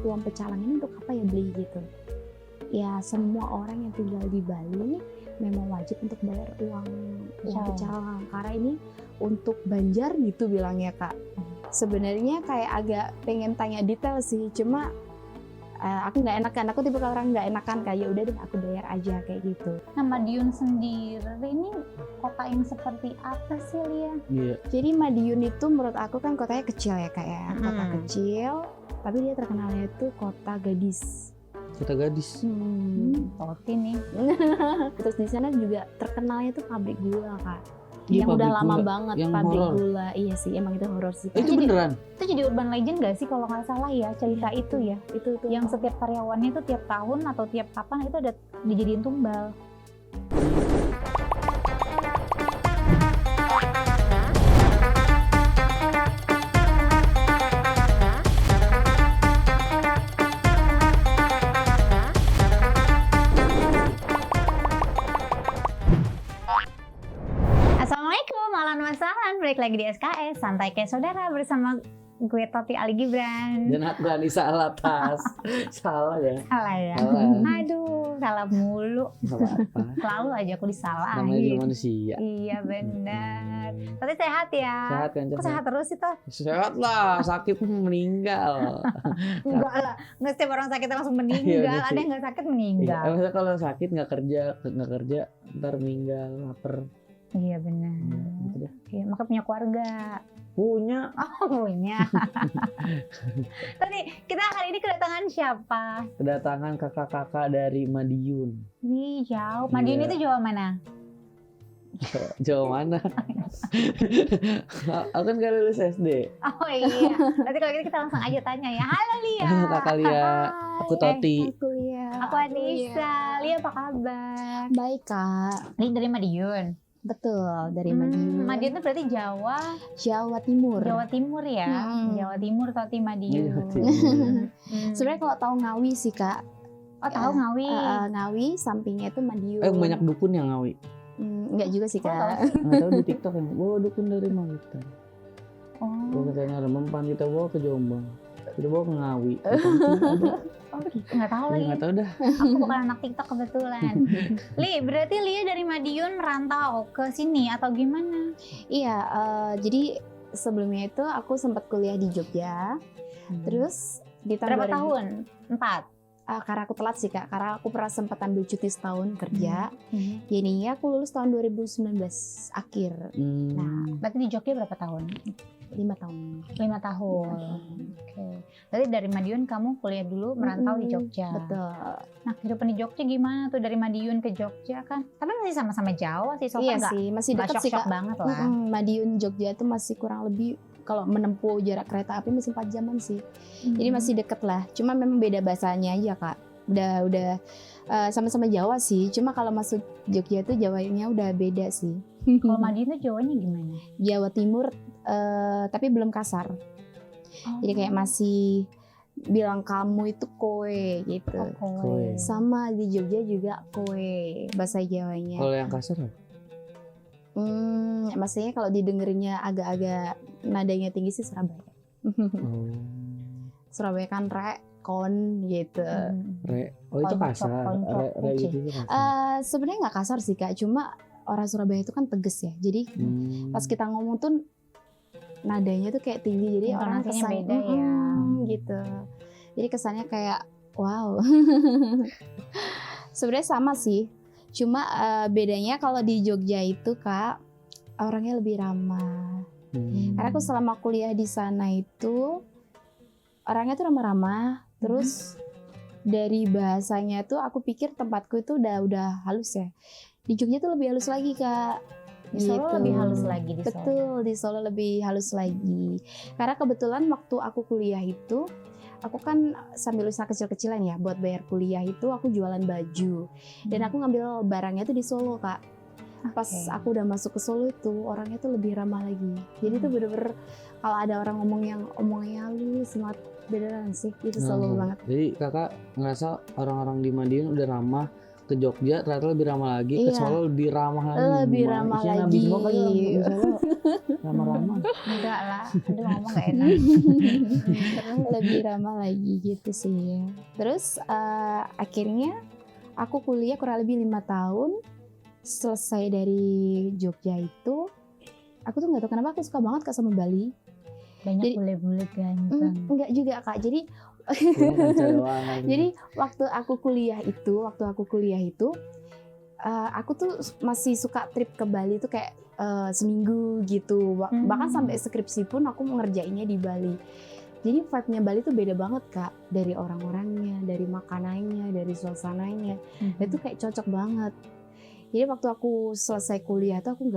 uang pecalang ini untuk apa ya beli gitu. Ya semua orang yang tinggal di Bali memang wajib untuk bayar uang pecalang karena ini untuk Banjar gitu bilangnya Kak. Sebenarnya kayak agak pengen tanya detail sih, cuma aku nggak enakan, aku tipe orang nggak enakan kayak udah deh aku bayar aja kayak gitu. Nah, Madiun sendiri ini kota yang seperti apa sih Lia? Iya. Jadi Madiun itu menurut aku kan kotanya kecil ya Kak ya, kota kecil, tapi dia terkenalnya itu kota gadis. Kota gadis. Toti nih. Terus di sana juga terkenalnya tuh pabrik gula Kak. Iya, Yang udah pabrik lama gula. banget Yang pabrik horor. gula. Iya sih, emang itu horor sih Kak. Itu beneran? Itu jadi urban legend gak sih kalau nggak salah ya cerita itu ya? Itu Yang setiap karyawannya itu tiap tahun atau tiap kapan itu ada dijadiin tumbal. Assalamualaikum, malam masalan. Balik lagi di SKS, santai kayak saudara bersama gue Toti Ali Gibran. Dan aku Anissa Alatas. Salah ya? Salah ya? Salah. Aduh, salah mulu. Salah apa? Selalu aja aku Namanya disalahin. juga manusia. Iya benar. Toti sehat ya? Sehat kan? Kok sehat terus itu? Sehat lah, sakit meninggal. Enggak lah, nggak setiap orang sakit langsung Iya, meninggal. udah Ada sih. yang nggak sakit Iya, meninggal. maksudnya kalau sakit nggak kerja, ntar meninggal, lapar. Iya benar. Gitu deh. Iya, maka punya keluarga. Punya. Oh punya. Tadi kita hari ini kedatangan siapa? Kedatangan kakak-kakak dari Madiun. Wih jauh. Madiun Iya. itu Jawa mana? Jawa mana? Aku kan gak lulus SD. Oh iya. Nanti kalau gitu kita langsung aja tanya ya. Halo Lia. Kakak Lia, aku Toti. Aku ya. Aku Anissa. Lia apa kabar? Baik Kak. Lia dari Madiun. Betul, dari Madiun. Madiun itu berarti Jawa. Jawa Timur. Jawa Timur ya. Jawa Timur Toti Madiun. Jawa Timur. Sebenarnya kalau tahu Ngawi sih Kak. Oh tahu Ngawi. Ngawi sampingnya itu Madiun. Banyak dukun yang Ngawi. Enggak juga sih Oh, Kak. Nggak tahu di TikTok yang bawa dukun dari Magetan. Oh, Katanya ada mempan kita bawa ke Jombang. Kita bawa ke Ngawi. oh gitu. Nggak tahu lagi. Nggak tahu dah. Aku bukan anak TikTok kebetulan. Li, berarti Lia dari Madiun merantau ke sini atau gimana? Iya, jadi sebelumnya itu aku sempat kuliah di Jogja. Terus di tahun Berapa 2000 tahun? 4. Karena aku telat sih Kak, karena aku pernah sempat ambil cuti setahun kerja. Jadinya aku lulus tahun 2019 akhir. Nah, Berarti di Jogja berapa tahun? 5 tahun. 5 tahun. Oke. Berarti dari Madiun kamu kuliah dulu merantau di Jogja. Betul. Nah, kehidupan di Jogja gimana tuh dari Madiun ke Jogja kan? Tapi masih sama-sama Jawa sih, so Iya nggak sih, masih nggak dekat sih shock-shock Kak. banget lah. Madiun Jogja itu masih kurang lebih kalau menempuh jarak kereta api masih 4 jaman sih. Jadi masih deket lah. Cuma memang beda bahasanya aja Kak. Udah sama-sama Jawa sih. Cuma kalau masuk Jogja itu Jawanya udah beda sih. Kalau Madiun tuh Jawanya gimana? Jawa Timur tapi belum kasar. Jadi kayak masih bilang kamu itu kowe gitu. Kowe. Sama di Jogja juga kowe bahasa Jawanya. Kalau yang kasar apa? Maksudnya kalau didengerinnya agak-agak nadanya tinggi sih Surabaya. Surabaya kan kon gitu. Re. Oh itu kasar. Re itu kasar. Sebenarnya nggak kasar sih Kak, cuma orang Surabaya itu kan tegas ya. Jadi pas kita ngomong tuh nadanya tuh kayak tinggi, jadi orang Intonasinya kesan beda ya. gitu. Jadi kesannya kayak wow. Sebenarnya sama sih, cuma bedanya kalau di Jogja itu Kak orangnya lebih ramah. Karena aku selama kuliah di sana itu orangnya tuh ramah-ramah. Terus dari bahasanya tuh aku pikir tempatku itu udah halus ya. Di Jogja tuh lebih halus lagi Kak. Di Solo Gitu. lebih halus lagi di Solo. Betul, di Solo lebih halus lagi. Karena kebetulan waktu aku kuliah itu, aku kan sambil usaha kecil-kecilan ya buat bayar kuliah itu aku jualan baju. Dan aku ngambil barangnya tuh di Solo Kak. Pas aku udah masuk ke Solo itu orangnya tuh lebih ramah lagi. Jadi tuh bener-bener kalau ada orang ngomong yang omongnya halus, semangat beneran sih itu Solo banget. Jadi kakak ngerasa orang-orang di Madiun udah ramah ke Jogja ternyata lebih ramah lagi, ke Iya. Solo lebih ramah lagi. Lebih Gimana? ramah Isinya Nabi lagi. semua kali orang di Solo ramah-ramah. Enggak lah, aduh ngomong gak enak. Terus Lebih ramah lagi gitu sih. Terus akhirnya aku kuliah kurang lebih 5 tahun. Selesai dari Jogja itu, aku tuh nggak tahu kenapa aku suka banget Kak sama Bali. banyak Jadi- bule-bule ganteng. Enggak juga Kak. Jadi Punya kaca doang lagi. jadi waktu aku kuliah itu, aku tuh masih suka trip ke Bali tuh kayak seminggu gitu. Bahkan sampai skripsi pun aku ngerjainnya di Bali. Jadi vibe-nya Bali tuh beda banget Kak, dari orang-orangnya, dari makanannya, dari suasananya. Itu kayak cocok banget. Jadi waktu aku selesai kuliah tuh aku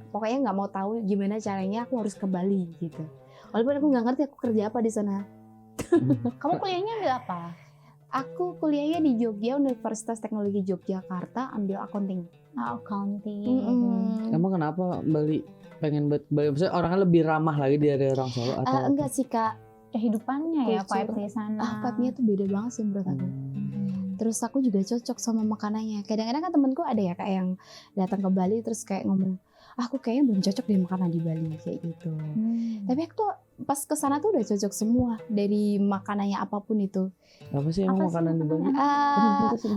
pokoknya nggak mau tahu gimana caranya aku harus ke Bali gitu. Walaupun aku nggak ngerti aku kerja apa di sana. Kamu kuliahnya ambil apa? Aku kuliahnya di Jogja, Universitas Teknologi Yogyakarta, ambil accounting. Accounting. Emang kenapa Bali pengen buat Bali? Maksudnya orangnya lebih ramah lagi dari orang Solo atau apa? Enggak sih Kak, Kehidupannya ya Kultur. vibe di sana. vibe-nya tuh beda banget sih menurut aku. Hmm. Terus aku juga cocok sama makanannya. Kadang-kadang kan temenku ada ya Kak yang datang ke Bali terus kayak ngomong, aku kayaknya belum cocok deh makanan di Bali kayak gitu. Tapi aku tuh pas kesana tuh udah cocok semua dari makanannya apapun itu. Apa sih emang Apa sih makanan di Bali?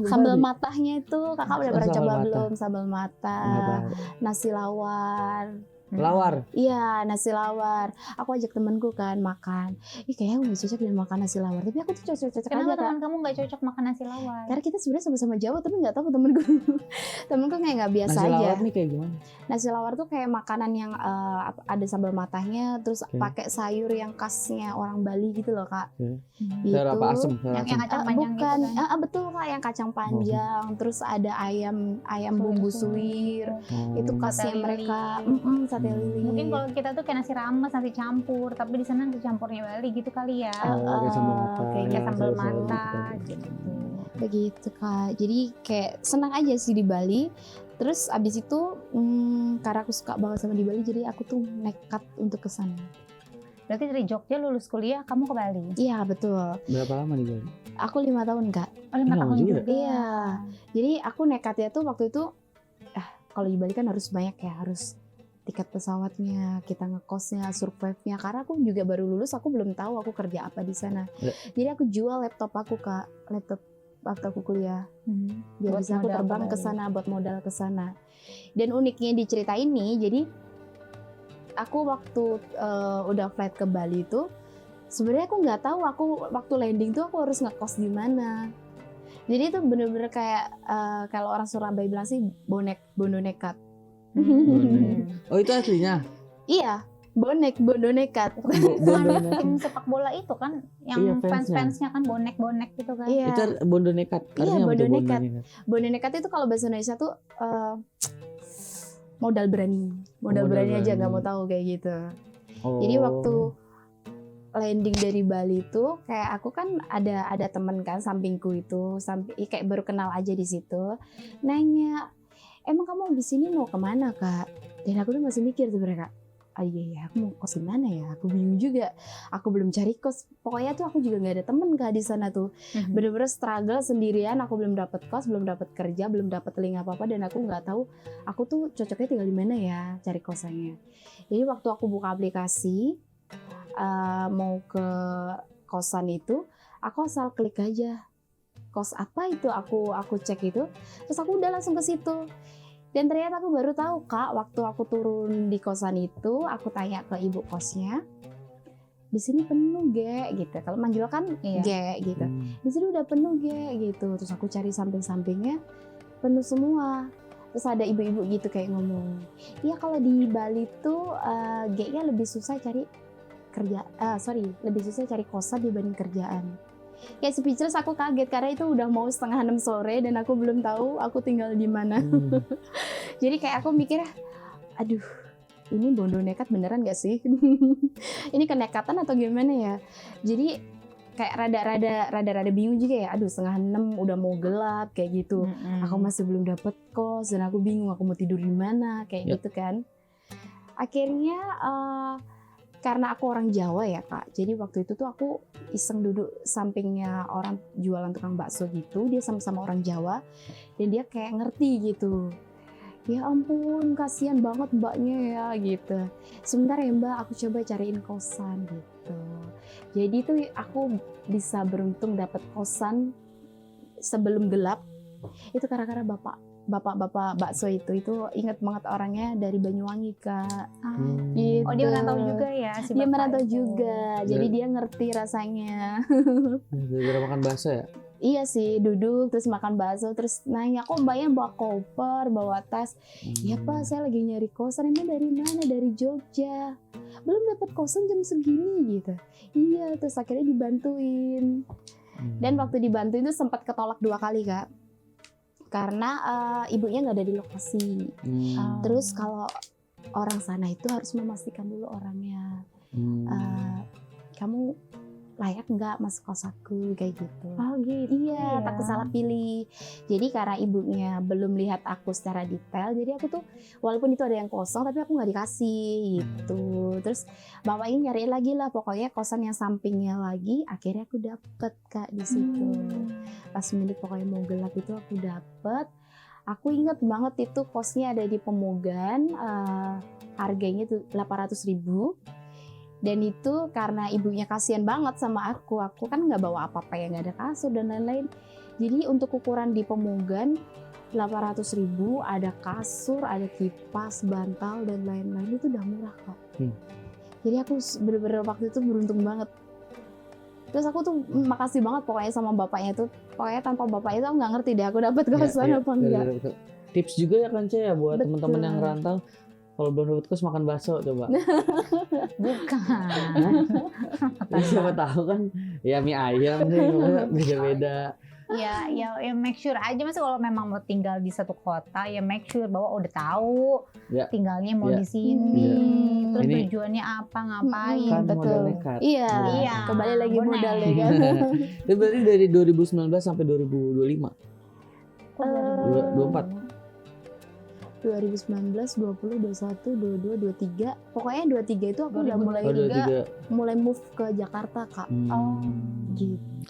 Sambal matahnya itu kakak udah Oh, pernah sambal coba mata. belum? Sambal mata, Nggak tahu. nasi lawar. Lawar. Iya, nasi lawar. Aku ajak temenku kan makan. Ih kayaknya aku gak cocok dengan makan nasi lawar. Tapi aku tuh cocok-cocok Kenapa aja Kak. teman kamu nggak cocok makan nasi lawar? Karena kita sebenarnya sama-sama Jawa tapi nggak tahu temenku. Temenku kayak nggak biasa Nasi aja. lawar nih kayak gimana? Nasi lawar tuh kayak makanan yang ada sambal matahnya, terus Oke. pakai sayur yang khasnya orang Bali gitu loh Kak. Oke. Gitu. Sayur apa asem? Sayur Yang asem. kacang panjang Bukan, gitu kan? betul Kak yang kacang panjang, terus ada ayam bumbu suwir. Oh. Itu khasnya Sate mereka, lili. sate lili. Mungkin kalau kita tuh kayak nasi rames, nasi campur, tapi di sana nasi campurnya Bali gitu kali ya. Oh, kayak sambal mata. kayaknya Kayak sambal Sayur-sayur mata gitu. gitu. Begitu Kak. Jadi kayak senang aja sih di Bali. Terus abis itu karena aku suka banget sama di Bali, jadi aku tuh nekat untuk ke sana. Berarti dari Jogja lulus kuliah, kamu ke Bali? Iya betul. Berapa lama di Bali? Aku 5 tahun Kak. Oh, 5 Lama tahun juga. juga. Iya. Jadi aku nekatnya tuh waktu itu, kalau di Bali kan harus banyak ya, harus tiket pesawatnya, kita ngekosnya, survive-nya. Karena aku juga baru lulus, aku belum tahu aku kerja apa di sana. Ya. Jadi aku jual laptop aku Kak, laptop waktu aku kuliah. Biar Buat bisa aku modal terbang ke ke Bali. sana, buat modal ke sana. Dan uniknya di cerita ini, jadi aku waktu udah flight ke Bali itu, sebenarnya aku nggak tahu aku waktu landing tuh aku harus ngekos di mana. Jadi itu bener-bener kayak kalau orang Surabaya bilang sih bondo nekat. Oh itu aslinya? Iya, bondo nekat. Bondo Anak tim sepak bola itu kan, yang Iya, fansnya. fans-fansnya kan bonek-bonek gitu kan. Iya, Itu bondo nekat. Iya, Artinya apa bondo tuh nekat. Bondo nekat itu kalau bahasa Indonesia tuh modal berani. Modal Modal berani aja berani. nggak mau tahu kayak gitu. Oh. Jadi waktu landing dari Bali itu kayak aku kan ada temen kan sampingku itu, kayak baru kenal aja di situ. Nanya, emang kamu di sini mau kemana Kak? Dan aku tuh masih mikir sebenarnya Kak, iya aku mau kos di mana ya? Aku bingung juga. Aku belum cari kos. Pokoknya tuh aku juga nggak ada temen Kak di sana tuh. Bener-bener struggle sendirian. Aku belum dapat kos, belum dapat kerja, belum dapat link apa-apa, dan aku nggak tahu aku tuh cocoknya tinggal di mana ya cari kosannya. Jadi waktu aku buka aplikasi mau ke kosan itu, aku asal klik aja kos apa itu, aku cek itu, terus aku udah langsung ke situ. Dan ternyata aku baru tahu Kak, waktu aku turun di kosan itu, aku tanya ke ibu kosnya, di sini penuh gitu. Kalau manggil kan Iya. gitu. Di sini udah penuh gitu. Terus aku cari samping-sampingnya penuh semua. Terus ada ibu-ibu gitu kayak ngomong, iya kalau di Bali tuh G-nya lebih susah cari lebih susah cari kosan dibanding kerjaan. Kayak speechless, aku kaget karena itu udah mau 5:30 sore dan aku belum tahu aku tinggal di mana. Jadi kayak aku mikir, aduh, ini bondo nekat beneran gak sih? Ini kenekatan atau gimana ya? Jadi kayak rada bingung juga ya. Aduh, 5:30 udah mau gelap kayak gitu. Aku masih belum dapet kos dan aku bingung aku mau tidur di mana kayak Ya. gitu kan. Akhirnya karena aku orang Jawa ya Kak, jadi waktu itu tuh aku iseng duduk sampingnya orang jualan tukang bakso gitu, dia sama-sama orang Jawa dan dia kayak ngerti gitu. Ya ampun, kasihan banget mbaknya ya gitu. Sebentar ya mbak, aku coba cariin kosan gitu. Jadi tuh aku bisa beruntung dapat kosan sebelum gelap. Itu karena bapak bakso itu ingat banget orangnya dari Banyuwangi Kak. Gitu. Oh dia merantau juga ya si Dia bapak merantau itu. juga, jadi dia ngerti rasanya. Gara-gara makan bakso ya? Iya sih, duduk terus makan bakso terus nanya kok mbaknya bawa koper, bawa tas. Ya Pak, saya lagi nyari kosan. Emang dari mana? Dari Jogja. Belum dapat kosan jam segini gitu. Iya, terus akhirnya dibantuin. Dan waktu dibantuin itu sempat ketolak 2 kali Kak. Karena ibunya nggak ada di lokasi. Terus kalau orang sana itu harus memastikan dulu orangnya. Kamu layak nggak masuk kos aku kayak gitu. Oh gitu. Iya, ya. takut salah pilih. Jadi karena ibunya belum lihat aku secara detail, jadi aku tuh walaupun itu ada yang kosong tapi aku nggak dikasih gitu. Terus bapaknya nyariin lagi lah, pokoknya kosan yang sampingnya lagi. Akhirnya aku dapet Kak di situ. Pas menit pokoknya mau gelap itu aku dapet. Aku inget banget itu kosnya ada di Pemogan, harganya tuh 800.000. Dan itu karena ibunya kasihan banget sama aku kan nggak bawa apa-apa ya, nggak ada kasur dan lain-lain. Jadi untuk ukuran di Pemogan 800.000 ada kasur, ada kipas, bantal dan lain-lain itu udah murah Kak. Jadi aku bener-bener waktu itu beruntung banget. Terus aku tuh makasih banget pokoknya sama bapaknya tuh. Pokoknya tanpa bapaknya tuh aku nggak ngerti deh aku dapat kosan apa enggak. Tips juga ya kan ya buat Betul. teman-teman yang rantau. Kalau belum dapat kos makan bakso coba. Bukan. Siapa tahu kan ya mie ayam nih beda-beda. ya make sure aja mas kalau memang mau tinggal di satu kota ya make sure bahwa udah tahu Ya. tinggalnya mau Ya. di sini. Terus Ini- tujuannya apa, ngapain. Kan betul. modal nekat. Iya, Iya, kembali lagi bonek. modal ya kan. Itu berarti dari 2019 sampai 2025. 24. 2019, 20, 21, 22, 23. Pokoknya 23 itu aku udah 2023. mulai move ke Jakarta Kak. Oh. Gitu.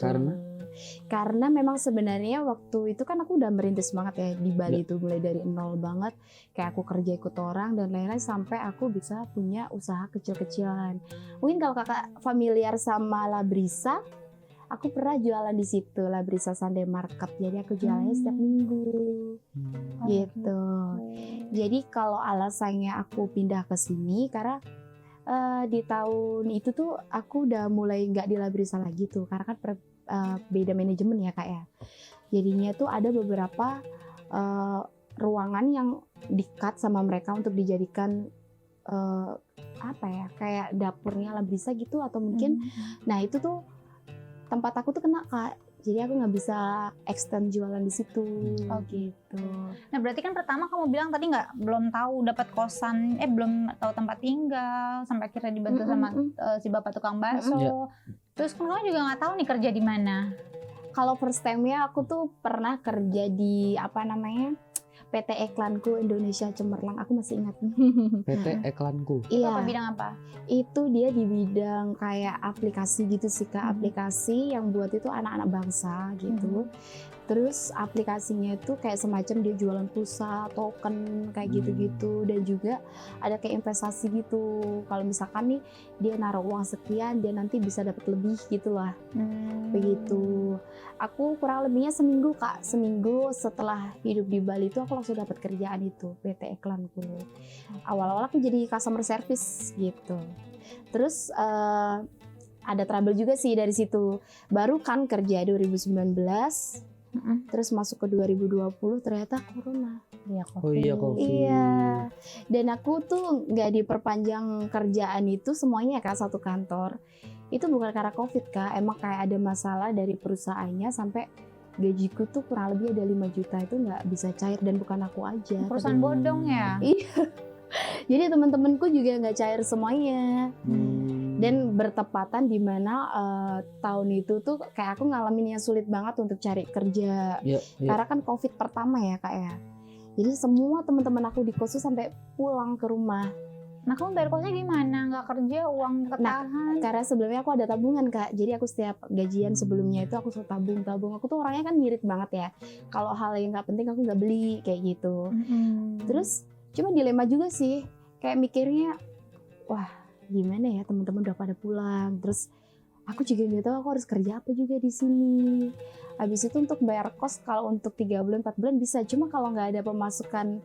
Karena memang sebenarnya waktu itu kan aku udah merintis banget ya di Bali itu mulai dari nol banget. Kayak aku kerja ikut orang dan lain-lain sampai aku bisa punya usaha kecil-kecilan. Mungkin kalau kakak familiar sama Labrisa, aku pernah jualan di situ Labrisa Sunday Market. Jadi aku jualannya setiap minggu. Gitu. Jadi kalau alasannya aku pindah ke sini karena di tahun itu tuh aku udah mulai nggak di Labrisa lagi tuh karena kan beda manajemen ya Kak ya. Jadinya tuh ada beberapa ruangan yang di-cut sama mereka untuk dijadikan apa ya kayak dapurnya Labrisa gitu atau mungkin nah itu tuh tempat aku tuh kena Kak. Jadi aku nggak bisa extend jualan di situ. Oh, gitu. Nah berarti kan pertama kamu bilang tadi belum tahu dapat kosan, belum tahu tempat tinggal sampai akhirnya dibantu sama si bapak tukang bakso. Terus kan kamu juga nggak tahu nih kerja di mana. Kalau first time-nya aku tuh pernah kerja di apa namanya PT Iklanku Indonesia Cemerlang. Aku masih ingat. PT Iklanku. Itu Iya. apa bidang apa? Itu dia di bidang kayak aplikasi gitu sih Kak. Aplikasi yang buat itu anak-anak bangsa gitu. Terus aplikasinya itu kayak semacam dia jualan pulsa, token kayak gitu-gitu dan juga ada kayak investasi gitu. Kalau misalkan nih dia naruh uang sekian dia nanti bisa dapat lebih gitu lah. Begitu. Aku kurang lebihnya seminggu Kak. Seminggu setelah hidup di Bali itu aku langsung dapat kerjaan itu PT Iklanku. Awal-awal aku jadi customer service gitu. Terus ada trouble juga sih dari situ. Baru kan kerja 2019. Terus masuk ke 2020 ternyata corona. Iya, Oh iya Covid. Iya. Dan aku tuh nggak diperpanjang kerjaan itu semuanya Kak satu kantor. Itu bukan karena Covid Kak, emang kayak ada masalah dari perusahaannya sampai gajiku tuh kurang lebih ada 5 juta itu nggak bisa cair dan bukan aku aja. Perusahaan bodong ya. Iya. Jadi teman-temanku juga nggak cair semuanya. Dan bertepatan di mana tahun itu tuh kayak aku ngalamin yang sulit banget untuk cari kerja. Karena kan Covid pertama ya Kak ya. Jadi semua teman-teman aku di kos tuh sampai pulang ke rumah. Nah kamu bayar kosnya gimana? Nggak kerja, uang ketahan? Karena sebelumnya aku ada tabungan Kak, jadi aku setiap gajian sebelumnya itu aku selalu tabung. Aku tuh orangnya kan ngirit banget ya, kalau hal yang nggak penting aku nggak beli kayak gitu. Terus cuma dilema juga sih, kayak mikirnya, wah gimana ya, teman-teman udah pada pulang, terus aku juga nggak tahu aku harus kerja apa juga di sini. Habis itu untuk bayar kos kalau untuk 3 bulan 4 bulan bisa, cuma kalau nggak ada pemasukan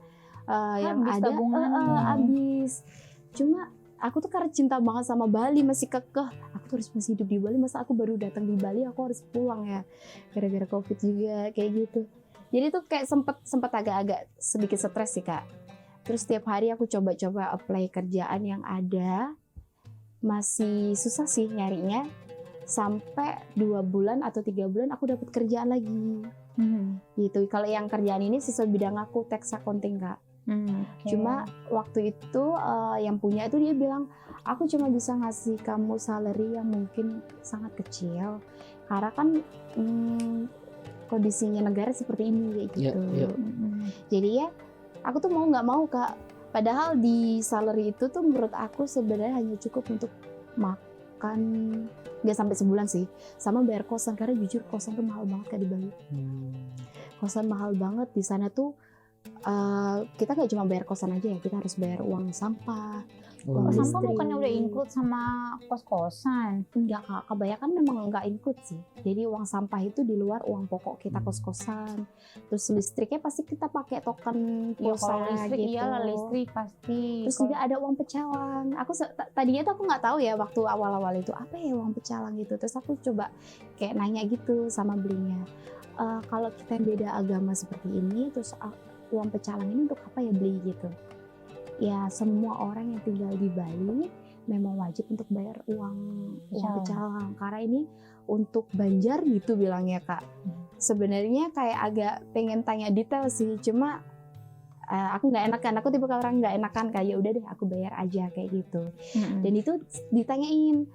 yang Habis ada tabungannya. habis. Cuma aku tuh karena cinta banget sama Bali, masih kekeh aku tuh harus masih hidup di Bali, masa aku baru datang di Bali aku harus pulang ya, gara-gara COVID juga kayak gitu. Jadi tuh kayak sempet agak-agak sedikit stres sih Kak. Terus setiap hari aku coba-coba apply kerjaan yang ada, masih susah sih nyarinya. Sampai 2 bulan atau 3 bulan aku dapat kerjaan lagi. Gitu. Kalau yang kerjaan ini sesuai bidang aku, tax accounting Kak. Cuma waktu itu yang punya itu dia bilang, aku cuma bisa ngasih kamu salary yang mungkin sangat kecil, karena kan kondisinya negara seperti ini kayak gitu. Jadi ya aku tuh mau nggak mau Kak, padahal di salary itu tuh menurut aku sebenarnya hanya cukup untuk makan, nggak sampai sebulan sih, sama bayar kosan, karena jujur kosan tuh mahal banget Kak di Bali. Kosan mahal banget di sana tuh. Kita nggak cuma bayar kosan aja ya, kita harus bayar uang sampah. Uang sampah listrik. bukannya udah include sama kos-kosan? Enggak Kak, kebanyakan memang nggak include sih. Jadi uang sampah itu di luar uang pokok kita kos-kosan. Terus listriknya pasti kita pakai token Ya pulsa kalau listrik gitu. iyalah, listrik pasti. Terus juga ada uang pecalang. Aku tadinya tuh aku nggak tahu ya waktu awal-awal itu apa ya uang pecalang gitu. Terus aku coba kayak nanya gitu sama belinya. Kalau kita yang beda agama seperti ini, terus uang pecalang ini untuk apa ya beli gitu? Ya semua orang yang tinggal di Bali memang wajib untuk bayar uang pecalang. Karena ini untuk Banjar gitu bilangnya Kak. Sebenarnya kayak agak pengen tanya detail sih, cuma aku nggak enakan. Aku tipe orang nggak enakan, kayak udah deh aku bayar aja kayak gitu. Dan itu ditanyain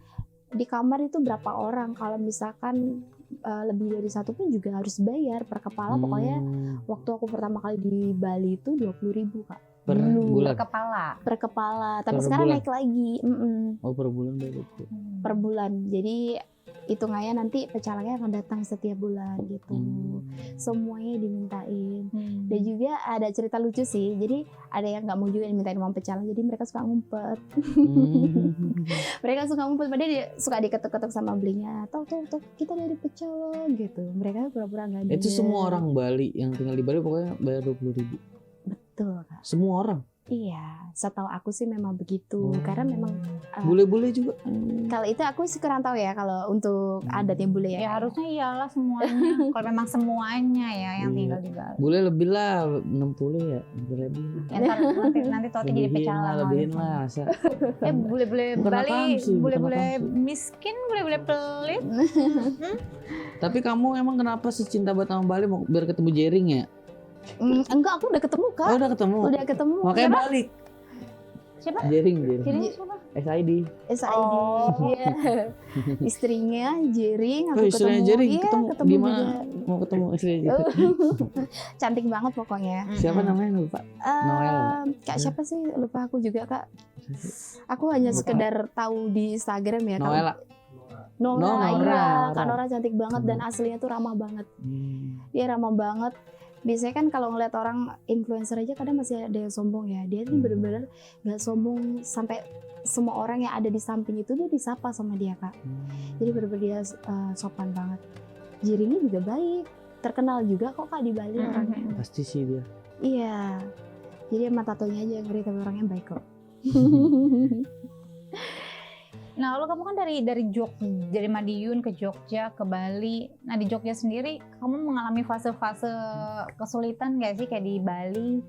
di kamar itu berapa orang, kalau misalkan lebih dari satu pun juga harus bayar per kepala. Pokoknya waktu aku pertama kali di Bali itu 20.000 Kak. Per Dulu. bulan. Per kepala. Tapi Per sekarang bulan. naik lagi. Oh per bulan baru. Per bulan. Jadi hitungannya nanti pecalangnya akan datang setiap bulan gitu. Semuanya dimintain. Dan juga ada cerita lucu sih. Jadi ada yang nggak mau juga dimintain uang pecalang. Jadi mereka suka ngumpet. Mereka suka ngumpet. Padahal dia suka diketuk-ketuk sama belinya. Tuh kita dari pecalang gitu. Mereka pura-pura nggak dengar. Itu semua orang Bali yang tinggal di Bali pokoknya bayar 20.000. Betul Kak. Semua orang. Iya, setahu aku sih memang begitu. Karena memang bule-bule juga. Kalau itu aku sih kurang tahu ya, kalau untuk adatnya bule ya. Ya harusnya iyalah semuanya. Kalau memang semuanya ya yang tinggal di Bali. Bule lebih lah 60 ya, lebih. Ya, nanti Toti jadi pecalang. Lebihin lah. Bule-bule Bukan Bali, akamsi, bukan bule-bule akamsi. miskin, bule-bule pelit. Tapi kamu emang kenapa secinta banget sama Bali, mau biar ketemu Jering ya? Enggak, aku udah ketemu Kak. Oh udah ketemu. Udah ketemu. Makanya balik. Siapa? Jering. Jadinya siapa? SID. SID. Oh. Iya. Istrinya Jering, aku Oh istrinya ketemu. Jering, Iya, ketemu di mana? juga. Mau ketemu istrinya. Cantik banget pokoknya. Siapa namanya lupa? Noel. Kak siapa sih? Lupa aku juga Kak. Aku hanya sekedar tahu di Instagram ya. Noel. Nora, Nora. iya. Kak Nora cantik banget dan aslinya tuh ramah banget. Dia ramah banget. Biasanya kan kalau ngeliat orang influencer aja kadang masih ada yang sombong ya. Dia tuh bener-bener gak sombong, sampai semua orang yang ada di samping itu dia disapa sama dia Kak. Jadi bener-bener dia sopan banget. Jiringnya juga baik, terkenal juga kok Kak di Bali orangnya. Pasti sih dia. Iya. Jadi emang tatonya aja yang ngeri, tapi orangnya baik kok. Nah, lalu kamu kan dari Madiun ke Jogja ke Bali. Nah, di Jogja sendiri kamu mengalami fase-fase kesulitan nggak sih kayak di Bali?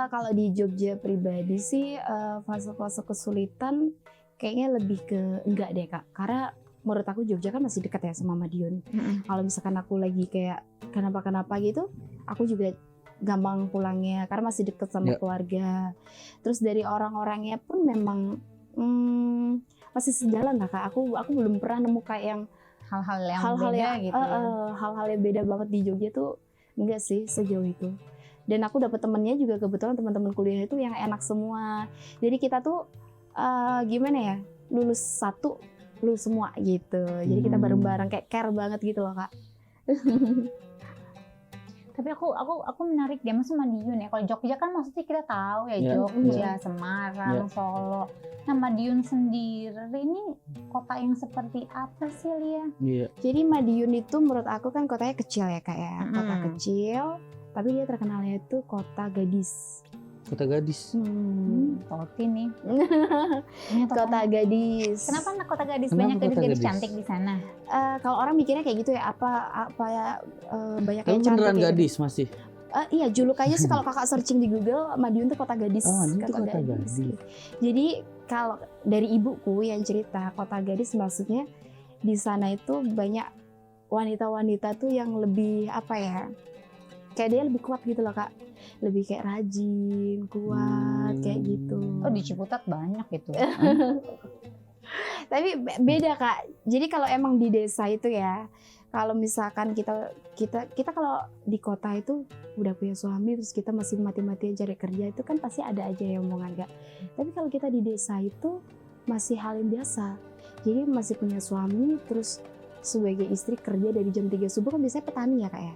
Kalau di Jogja pribadi sih fase-fase kesulitan kayaknya lebih ke enggak deh Kak. Karena menurut aku Jogja kan masih dekat ya sama Madiun. Kalau misalkan aku lagi kayak kenapa-kenapa gitu, aku juga gampang pulangnya karena masih dekat sama keluarga. Terus dari orang-orangnya pun memang masih sejalan lah Kak. Aku belum pernah nemu kayak yang hal-hal yang hal-hal beda yang gitu. hal-hal yang beda banget di Jogja tuh enggak sih sejauh itu. Dan aku dapet temennya juga kebetulan teman-teman kuliah itu yang enak semua. Jadi kita tuh gimana ya, lulus satu lulus semua gitu. Jadi kita bareng-bareng kayak care banget gitu loh Kak. Tapi aku menarik deh, maksudnya Madiun ya. Kalau Jogja kan maksudnya kita tahu ya, Ya, Jogja, Semarang, Ya. Solo. Nah Madiun sendiri ini kota yang seperti apa sih Lia? Iya. Jadi Madiun itu menurut aku kan kotanya kecil ya Kak ya. Kota Mm-mm. kecil, tapi dia terkenalnya itu kota gadis. Kota gadis. Toti nih. Ini Kota gadis. Kenapa anak kota gadis Kenapa banyak kota gadis-gadis gadis? cantik di sana? Kalau orang mikirnya kayak gitu ya, apa ya, banyak Tapi yang cantik beneran ya. gadis masih. Iya, julukannya sih kalau kakak searching di Google, Madiun tuh kota gadis. Oh, Madiun tuh kota gadis. Jadi kalau dari ibuku yang cerita kota gadis, maksudnya di sana itu banyak wanita-wanita tuh yang lebih apa ya, kayak dia lebih kuat gitu loh Kak, lebih kayak rajin, kuat kayak gitu. Oh di Ciputat banyak gitu. Tapi beda Kak. Jadi kalau emang di desa itu ya, kalau misalkan kita kalau di kota itu udah punya suami terus kita masih mati-matian cari kerja, itu kan pasti ada aja yang omongan Kak. Tapi kalau kita di desa itu masih hal yang biasa. Jadi masih punya suami terus sebagai istri kerja dari jam 3 subuh, kan biasanya petani ya Kak ya.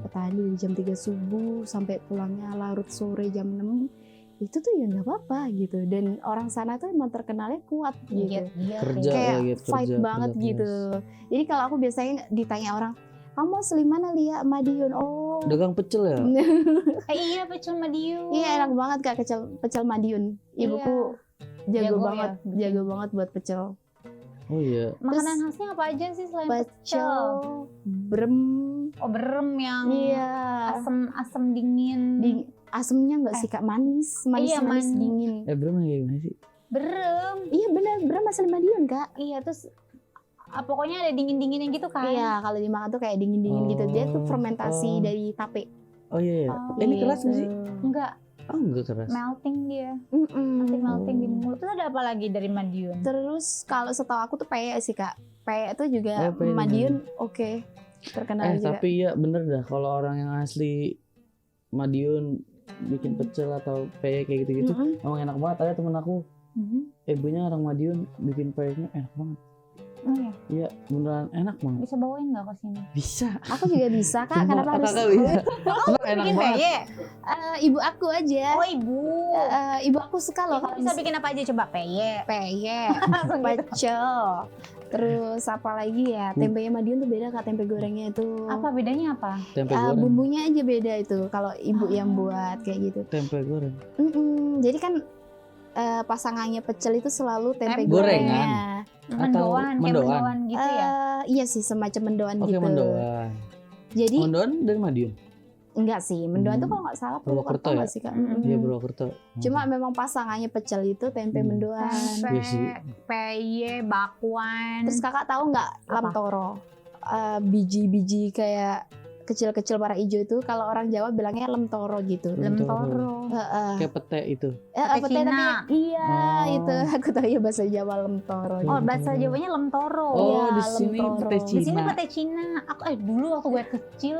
Petani dari jam 3 subuh sampai pulangnya larut sore jam 6. Itu tuh ya nggak apa-apa gitu. Dan orang sana tuh emang terkenalnya kuat gitu. Kerja Kayak ya, fight kerja, banget kerja gitu. keras. Jadi kalau aku biasanya ditanya orang, kamu asli mana Lia? Madiun. Oh. Dagang pecel ya. Iya pecel Madiun. Iya enak banget Kak pecel Madiun. Ibuku jago banget, ya, jago banget buat pecel. Oh iya. Makanan khasnya apa aja sih selain Pecel, pecel? brem, Oh berem yang iya. asem dingin. Asemnya nggak sih Kak, manis, manis Iya, manis manis. dingin. Brem kayak gimana sih? Berem. Iya benar, brem asli Madiun Kak. Iya terus pokoknya ada dingin-dinginnya gitu kan. Iya, kalau dimakan tuh kayak dingin-dingin gitu. Dia tuh fermentasi Oh. dari tape. Oh iya. Oh, Ini keras nggak sih? Enggak, Oh enggak keras. melting dia. Mm-mm. Nanti melting di Oh. mulut. Terus ada apa lagi dari Madiun? Terus kalau setahu aku tuh peyek sih Kak. Peyek tuh juga Oh, peyek Madiun oke. Terkenal juga. Tapi ya bener dah kalau orang yang asli Madiun bikin pecel atau peyek kayak gitu-gitu Mm-mm. emang enak banget. Ada temen aku Mhm. ibunya orang Madiun bikin peyeknya enak banget. Oh iya, Iya beneran enak banget. bisa bawain nggak ke sini? Bisa. Aku juga bisa Kak. Kenapa harus Kakak bisa? Emang enak Bikin banget. peyek? Ibu aku aja. Oh ibu. Ibu aku suka loh Ibu kalau bisa bikin apa aja coba peyek? peyek, Langsung gitu. pecel. Terus apa lagi ya? Tempenya Madiun tuh beda Kak, tempe gorengnya itu. Apa bedanya apa? Tempe goreng. Bumbunya aja beda itu kalau ibu yang buat kayak gitu. Tempe goreng. Jadi kan pasangannya pecel itu selalu tempe Tempe. gorengnya. Mendoan, kayak mendoan? mendoan gitu ya? Iya sih, semacam mendoan Oke gitu. mendoan. Jadi Mendoan dari Madiun. enggak sih, mendoan tuh kalau nggak salah Purwokerto ya? nggak sih Kak? Mm-mm. Iya Purwokerto. Cuma memang pasangannya pecel itu tempe mendoan. Iya sih. Tempe, peyek, bakwan. Terus Kakak tahu nggak Apa? lamtoro? Biji-biji kayak kecil-kecil warna hijau itu kalau orang Jawa bilangnya lemtoro gitu. Lemtoro. Kayak pete itu. Apa Cina. tapi iya Oh. itu aku tahu ya bahasa Jawa lemtoro. Oh, Lemtoro. bahasa Jawanya lemtoro. Oh Iya, di sini lentoro. pete Di Di sini Cina. pate Cina. Aku dulu waktu gue kecil,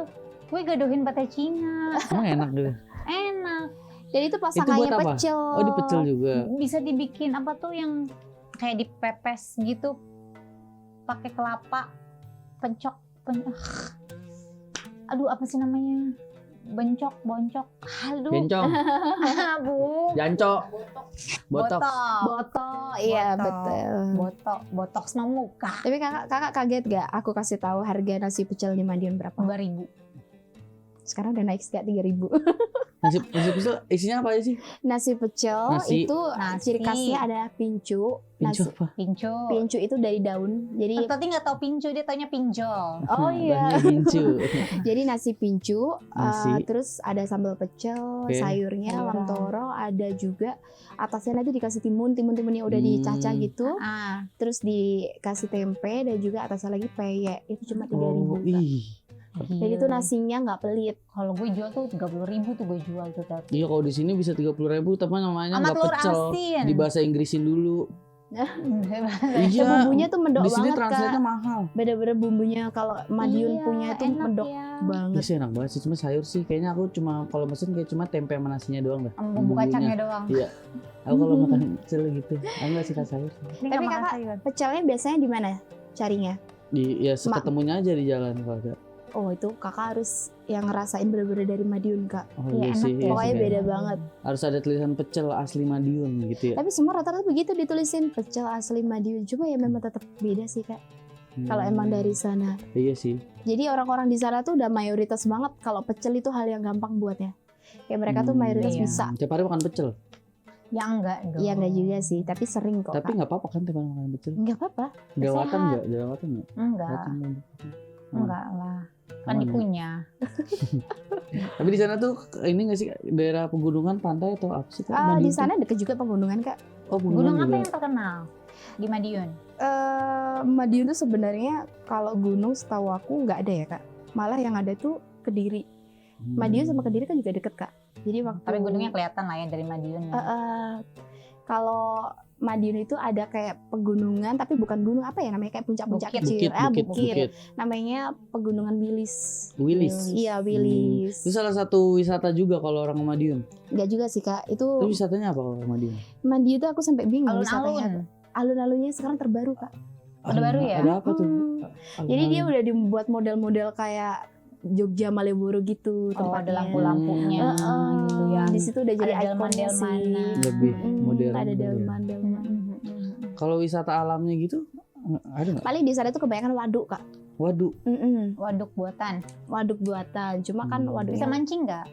gue gadohin pate Cina. Emang enak gitu. Enak. Jadi itu pasangannya buat apa? pecel. Oh di pecel juga. Bisa dibikin apa tuh yang kayak dipepes gitu, pakai kelapa, pencok. Aduh apa sih namanya? Boncok. Aduh. Bencong, Bu. janco, botok. Boto, iya Botok. betul. Botok sama muka. Tapi kakak kaget gak? Aku kasih tahu harga nasi pecel di Madiun berapa? 2.000. Sekarang udah naik sekitar 3.000. Nasi pecel isinya apa aja sih? Nasi pecel Nasi. itu Nasi. ciri khasnya ada pincu. Pincu Nasi apa? Pincu. pincu itu dari daun. Jadi Tadi nggak tahu pincu, dia taunya pinjol. oh iya. Bahannya pincu. Jadi nasi pincu, Nasi. terus ada sambal pecel, Oke. sayurnya, Sayuran. lamtoro, ada juga atasnya nanti dikasih timunnya udah dicacah gitu, Ah, terus dikasih tempe dan juga atasnya lagi peyek. Itu cuma 3.000. Oh, Kak. ih. Jadi itu nasinya nggak pelit. Kalau gue jual tuh 30.000 tuh gue jual tuh tapi. Iya kalau di sini bisa 30.000 tapi namanya Sama nggak telur pecel. asin. Di bahasa Inggrisin dulu. Iya. Bumbunya tuh medok Di sini banget translate-nya Kak. mahal. Bener-bener bumbunya kalau Madiun Iya, punya itu enak medok ya. Iya banget. sih enak banget sih, cuma sayur sih kayaknya aku cuma kalau mesen kayak cuma tempe sama nasinya doang dah. Bumbu Bumbunya. kacangnya doang. Iya. Aku kalau makan pecel gitu, aku nggak suka sayur. Ini Tapi nggak makan Kakak sayur. pecelnya biasanya di mana carinya? Ya seketemunya aja di jalan kalau ada. Oh itu Kakak harus yang ngerasain bener-bener dari Madiun Kak. Oh Iya, iya enak sih. ya. iya Pokoknya sih, beda kayak banget. harus ada tulisan pecel asli Madiun gitu ya. Tapi semua rata-rata begitu ditulisin pecel asli Madiun. Cuma ya memang tetap beda sih Kak. Kalau emang dari sana. Iya sih. Jadi orang-orang di sana tuh udah mayoritas banget kalau pecel itu hal yang gampang buatnya. Kayak mereka tuh mayoritas iya. bisa. Tiap hari makan pecel. Ya enggak dong. Iya nggak juga sih, tapi sering kok. Tapi nggak apa-apa kan tiap hari makan pecel. Nggak apa-apa. Jerawatan Sehat. nggak? Jerawatan nggak? Enggak. Hmm. Enggak lah. Kan Aman ya? dikunyah. Tapi di sana tuh ini nggak sih daerah pegunungan, pantai atau apa sih? Kak? Ah, Madiun di tuh? sana deket juga pegunungan Kak. Oh pegunungan Gunung apa juga. yang terkenal di Madiun? Madiun tuh sebenarnya kalau gunung setahu aku nggak ada ya Kak. Malah yang ada tuh Kediri. Madiun sama Kediri kan juga deket Kak. Jadi waktu Tapi gunungnya kelihatan lah ya dari Madiun. Ya. kalau Madiun itu ada kayak pegunungan tapi bukan gunung, apa ya namanya, kayak puncak-puncak Bukit. kecil. Bukit. Namanya pegunungan Wilis. Wilis. Iya Wilis. Itu salah satu wisata juga kalau orang ke Madiun. Nggak juga sih Kak. Itu Itu wisatanya apa kalau ke Madiun? Madiun tuh aku sampai bingung wisatanya. Alun-alun. Alun-alunnya sekarang terbaru Kak. Udah baru ya? Ada apa tuh? Hmm. Jadi dia udah dibuat model-model kayak Jogja Malioboro gitu Oh, ada tempatnya. lampu-lampunya gitu ya. Di situ udah jadi Ada ikonnya sih. delman-delmanan. Lebih modern Ada gitu ya. delman-delman. Kalau wisata alamnya gitu ada nggak? Paling di sana tuh kebanyakan waduk Kak. Waduh, Waduk buatan. Waduk buatan. Cuma kan Hmm. waduknya Bisa mancing nggak?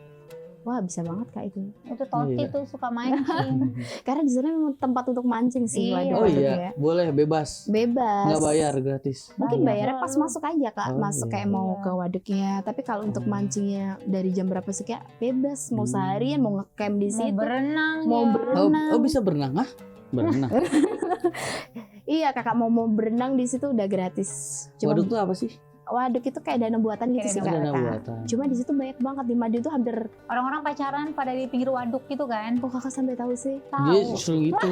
wah bisa banget Kak itu. Itu Toti Iya. tuh suka mancing. Karena di sana memang tempat untuk mancing sih Iya. oh waduk-waduknya. iya, boleh bebas, Bebas. nggak bayar, gratis. Mungkin Bayar. bayarnya pas masuk aja Kak. Oh, Masuk iya. kayak mau Iya. ke waduknya. Tapi kalau untuk mancingnya dari jam berapa sih Kak? Bebas. Mau seharian, mau ngecamp di Mau situ. berenang Mau ya. berenang. Oh bisa berenang ah? Berenang. Iya Kakak mau berenang di situ udah gratis. Cuma Waduk tuh apa sih? waduk itu kayak danau buatan gitu Kayak sih danau Kak. Dana buatan. Cuma di situ banyak banget di Madiun tuh hampir. Orang-orang pacaran pada di pinggir waduk gitu kan. Oh Kakak sampai tahu sih. Dia Tahu. sering gitu.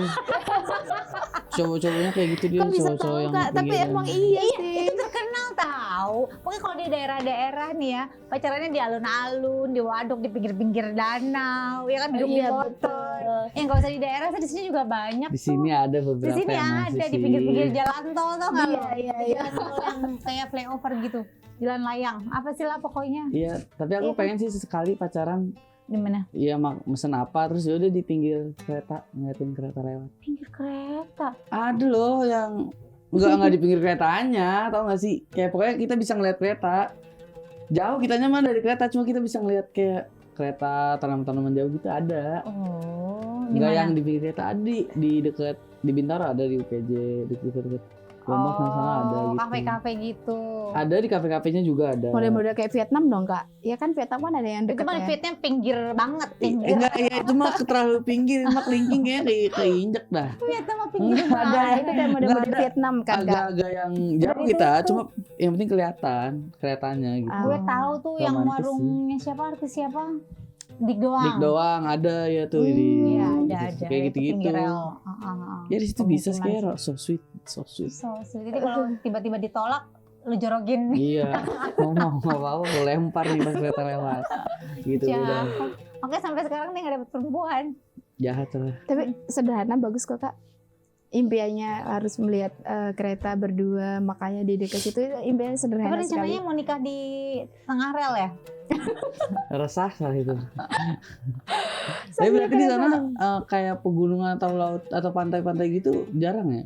Cowok-cowoknya kayak gitu dia, Kok bisa cowok-cowok tahu yang Kak? Tapi pinggiran. emang iya sih. Itu terkenal tahu. Pokoknya kalau di daerah-daerah nih ya, pacarannya di alun-alun, di waduk, di pinggir-pinggir danau, ya kan duduk di Iya, motor. betul. Yang kalau saya di daerah, saya di sini juga banyak Di sini tuh. ada Di beberapa sini yang masih ada di sih. pinggir-pinggir jalan tol tau nggak lo? Iya. Jalan tol yang kayak flyover gitu, jalan layang. Apa sih lah pokoknya? Iya, tapi aku Iya. pengen sih sekali pacaran. Di mana? Iya, mesen apa terus ya udah di pinggir kereta ngeliatin kereta lewat. Pinggir kereta. Ada loh yang nggak di pinggir keretanya, tau nggak sih? Kayak pokoknya kita bisa ngeliat kereta. Jauh kitanya mah dari kereta, cuma kita bisa ngeliat kayak kereta tanaman-tanaman jauh gitu ada. Oh, di Enggak mana? yang di pinggir kereta, ada di dekat di Bintaro ada, di UPJ, di dekat Lombok sana ada gitu. Kafe-kafe gitu. Ada di kafe-kafenya juga ada. Model-model kayak Vietnam dong Kak. Ya kan Vietnam kan ada yang Itu deket mah ya. fitnya pinggir banget, pinggir. Enggak, ya itu mah terlalu pinggir, mah kelingking kayaknya keinjek dah. Vietnam mah pinggir Nggak banget. ada. Itu kayak model-model Nggak ada. Vietnam kan Kak. Agak-agak yang jauh Dari kita, situ. cuma yang penting kelihatan keretanya gitu. Ah. Gue tahu tuh yang Romantis warungnya siapa, artis siapa? Dik doang. Dik doang ada ya tuh di Iya, gitu, ada. kayak Itu gitu-gitu. pinggir rel. Ya di situ bisa sih Pemukiman. kayak so sweet. So, jadi kalau tiba-tiba ditolak, lu jorogin. Iya, ngomong apa-apa gue lempar nih pas kereta lewat. Gitu udah. Jahat. Oke, sampai sekarang nih gak dapet perempuan. Jahat lah. Tapi sederhana bagus kok Kak. Impiannya harus melihat kereta berdua, makanya di dekat situ impiannya Tapi sederhana sekali. rencananya mau nikah di tengah rel ya? Resah lah itu. Tapi berarti di sana kayak pegunungan atau laut atau pantai-pantai gitu jarang ya?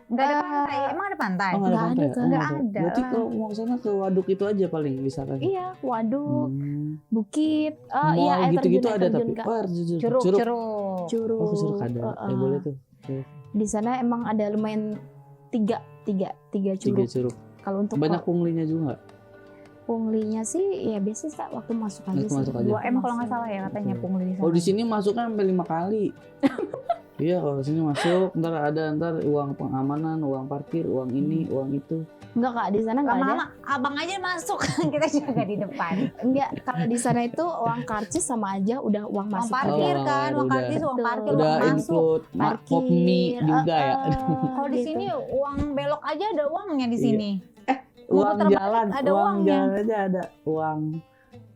Enggak ada Eh, pantai. Emang ada pantai? Oh, nggak nggak ada pantai. ada, ya? Oh, nggak nggak ada Berarti lah. kalau mau ke sana ke waduk itu aja paling wisata. Iya, waduk, Hmm. bukit. Oh Mall iya, air gitu-gitu terjun, ada air terjun, tapi. Kak. Oh, air terjun. Curug, Curug. curug. Curug. Oh, ke Curug ada. Ya boleh tuh. Di sana emang ada lumayan tiga Tiga curug. curug. Kalau untuk Banyak punglinya juga nggak? punglinya sih ya biasa Kak, waktu masuk aja Waktu sih. masuk aja. 2M kalau nggak salah ya katanya Oke. pungli di sana. Oh di sini masuknya sampai 5 kali. Iya kalau sini masuk ntar uang pengamanan, uang parkir, uang ini, uang itu. Enggak Kak, di sana enggak ada. Lama-lama abang aja masuk, kita jaga di depan. Enggak, kalau di sana itu uang karcis sama aja udah uang Uang masuk. parkir Oh, kan, uang udah. karcis, uang parkir, Udah uang masuk. include Parkir, pop mie juga ya. Kalau di gitu. sini uang belok aja ada uangnya di sini. Uang putar balik jalan, ada uang uangnya. jalan aja ada uang.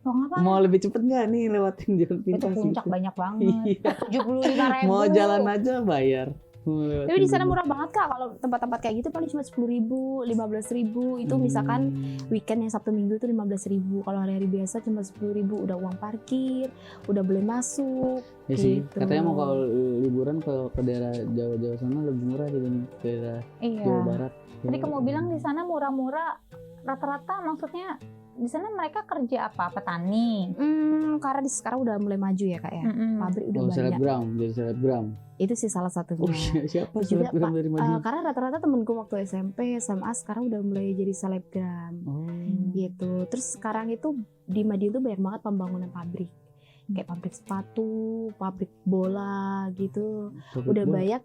Uang apa? Mau lebih cepet nggak nih lewatin jalan Itu pintas puncak gitu? banyak banget. Iya. 75.000. Mau jalan aja bayar. Mau lewatin Tapi di sana jalan. murah banget Kak, kalau tempat-tempat kayak gitu paling cuma 10.000, 15.000 itu misalkan weekend yang Sabtu Minggu itu 15.000. Kalau hari-hari biasa cuma 10.000 udah uang parkir, udah boleh masuk. Ya sih, gitu. katanya mau kalau liburan ke daerah Jawa-Jawa sana lebih murah dibanding ke daerah Iya. Jawa Barat. Tadi kamu bilang di sana murah-murah, rata-rata maksudnya di sana mereka kerja apa? Petani. Karena sekarang udah mulai maju ya Kak ya. Pabrik udah Oh, banyak. selebgram, jadi selebgram. Itu sih salah satunya. Oh, siapa Juga, selebgram Pak, dari Madiun? karena rata-rata temenku waktu SMP, SMA sekarang udah mulai jadi selebgram Oh, gitu. Terus sekarang itu di Madiun tuh banyak banget pembangunan pabrik. Kayak pabrik sepatu, pabrik bola gitu. Udah bola. banyak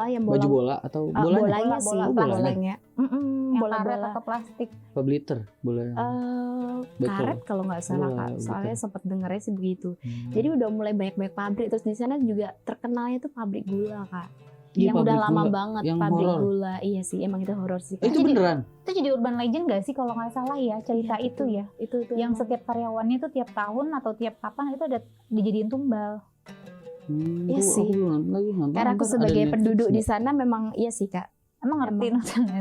yang bola. Baju bola atau bolanya? Bolanya sih, Bola, bolanya. bolanya. Yang karet Bola-bola. atau plastik. Apa glitter bolanya? Karet Betul. kalau nggak salah Bola, Kak. Soalnya betul. sempat dengernya sih begitu. Hmm. Jadi udah mulai banyak-banyak pabrik. Terus di sana juga terkenalnya tuh pabrik gula Kak. Iya, yang udah pabrik lama gula. banget Yang pabrik horor. gula. Iya sih, emang itu horor sih Kak. Itu beneran? Itu jadi urban legend gak sih kalau nggak salah ya cerita Iya, itu ya? Itu Yang emang. setiap karyawannya itu tiap tahun atau tiap kapan itu ada dijadiin tumbal. Iya Aku sih. belum nonton lagi. Nonton, Karena aku ntar ada sebagai Netflix penduduk di nggak? sana memang iya sih Kak. Emang ngerti Emang. nontonnya?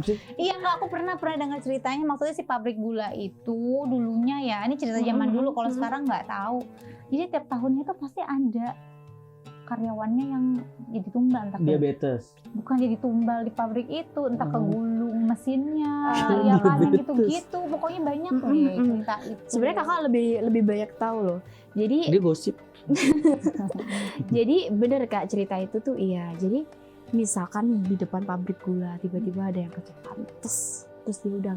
Sih? Iya nggak, aku pernah dengar ceritanya. Maksudnya si pabrik gula itu dulunya ya, ini cerita zaman dulu. Kalau sekarang nggak tahu. Jadi tiap tahunnya tuh pasti ada karyawannya yang jadi tumbal, entah Diabetes. bukan jadi tumbal di pabrik itu, entah Oh. kegulung mesinnya, Ah, ya kan yang diabetes. gitu-gitu. Pokoknya banyak Mm-mm, deh mm. cerita itu. Sebenarnya Kakak lebih banyak tahu loh. Jadi Dia gosip. jadi bener Kak cerita itu tuh iya. Jadi misalkan di depan pabrik gula tiba-tiba ada yang kecelakaan, terus dia udah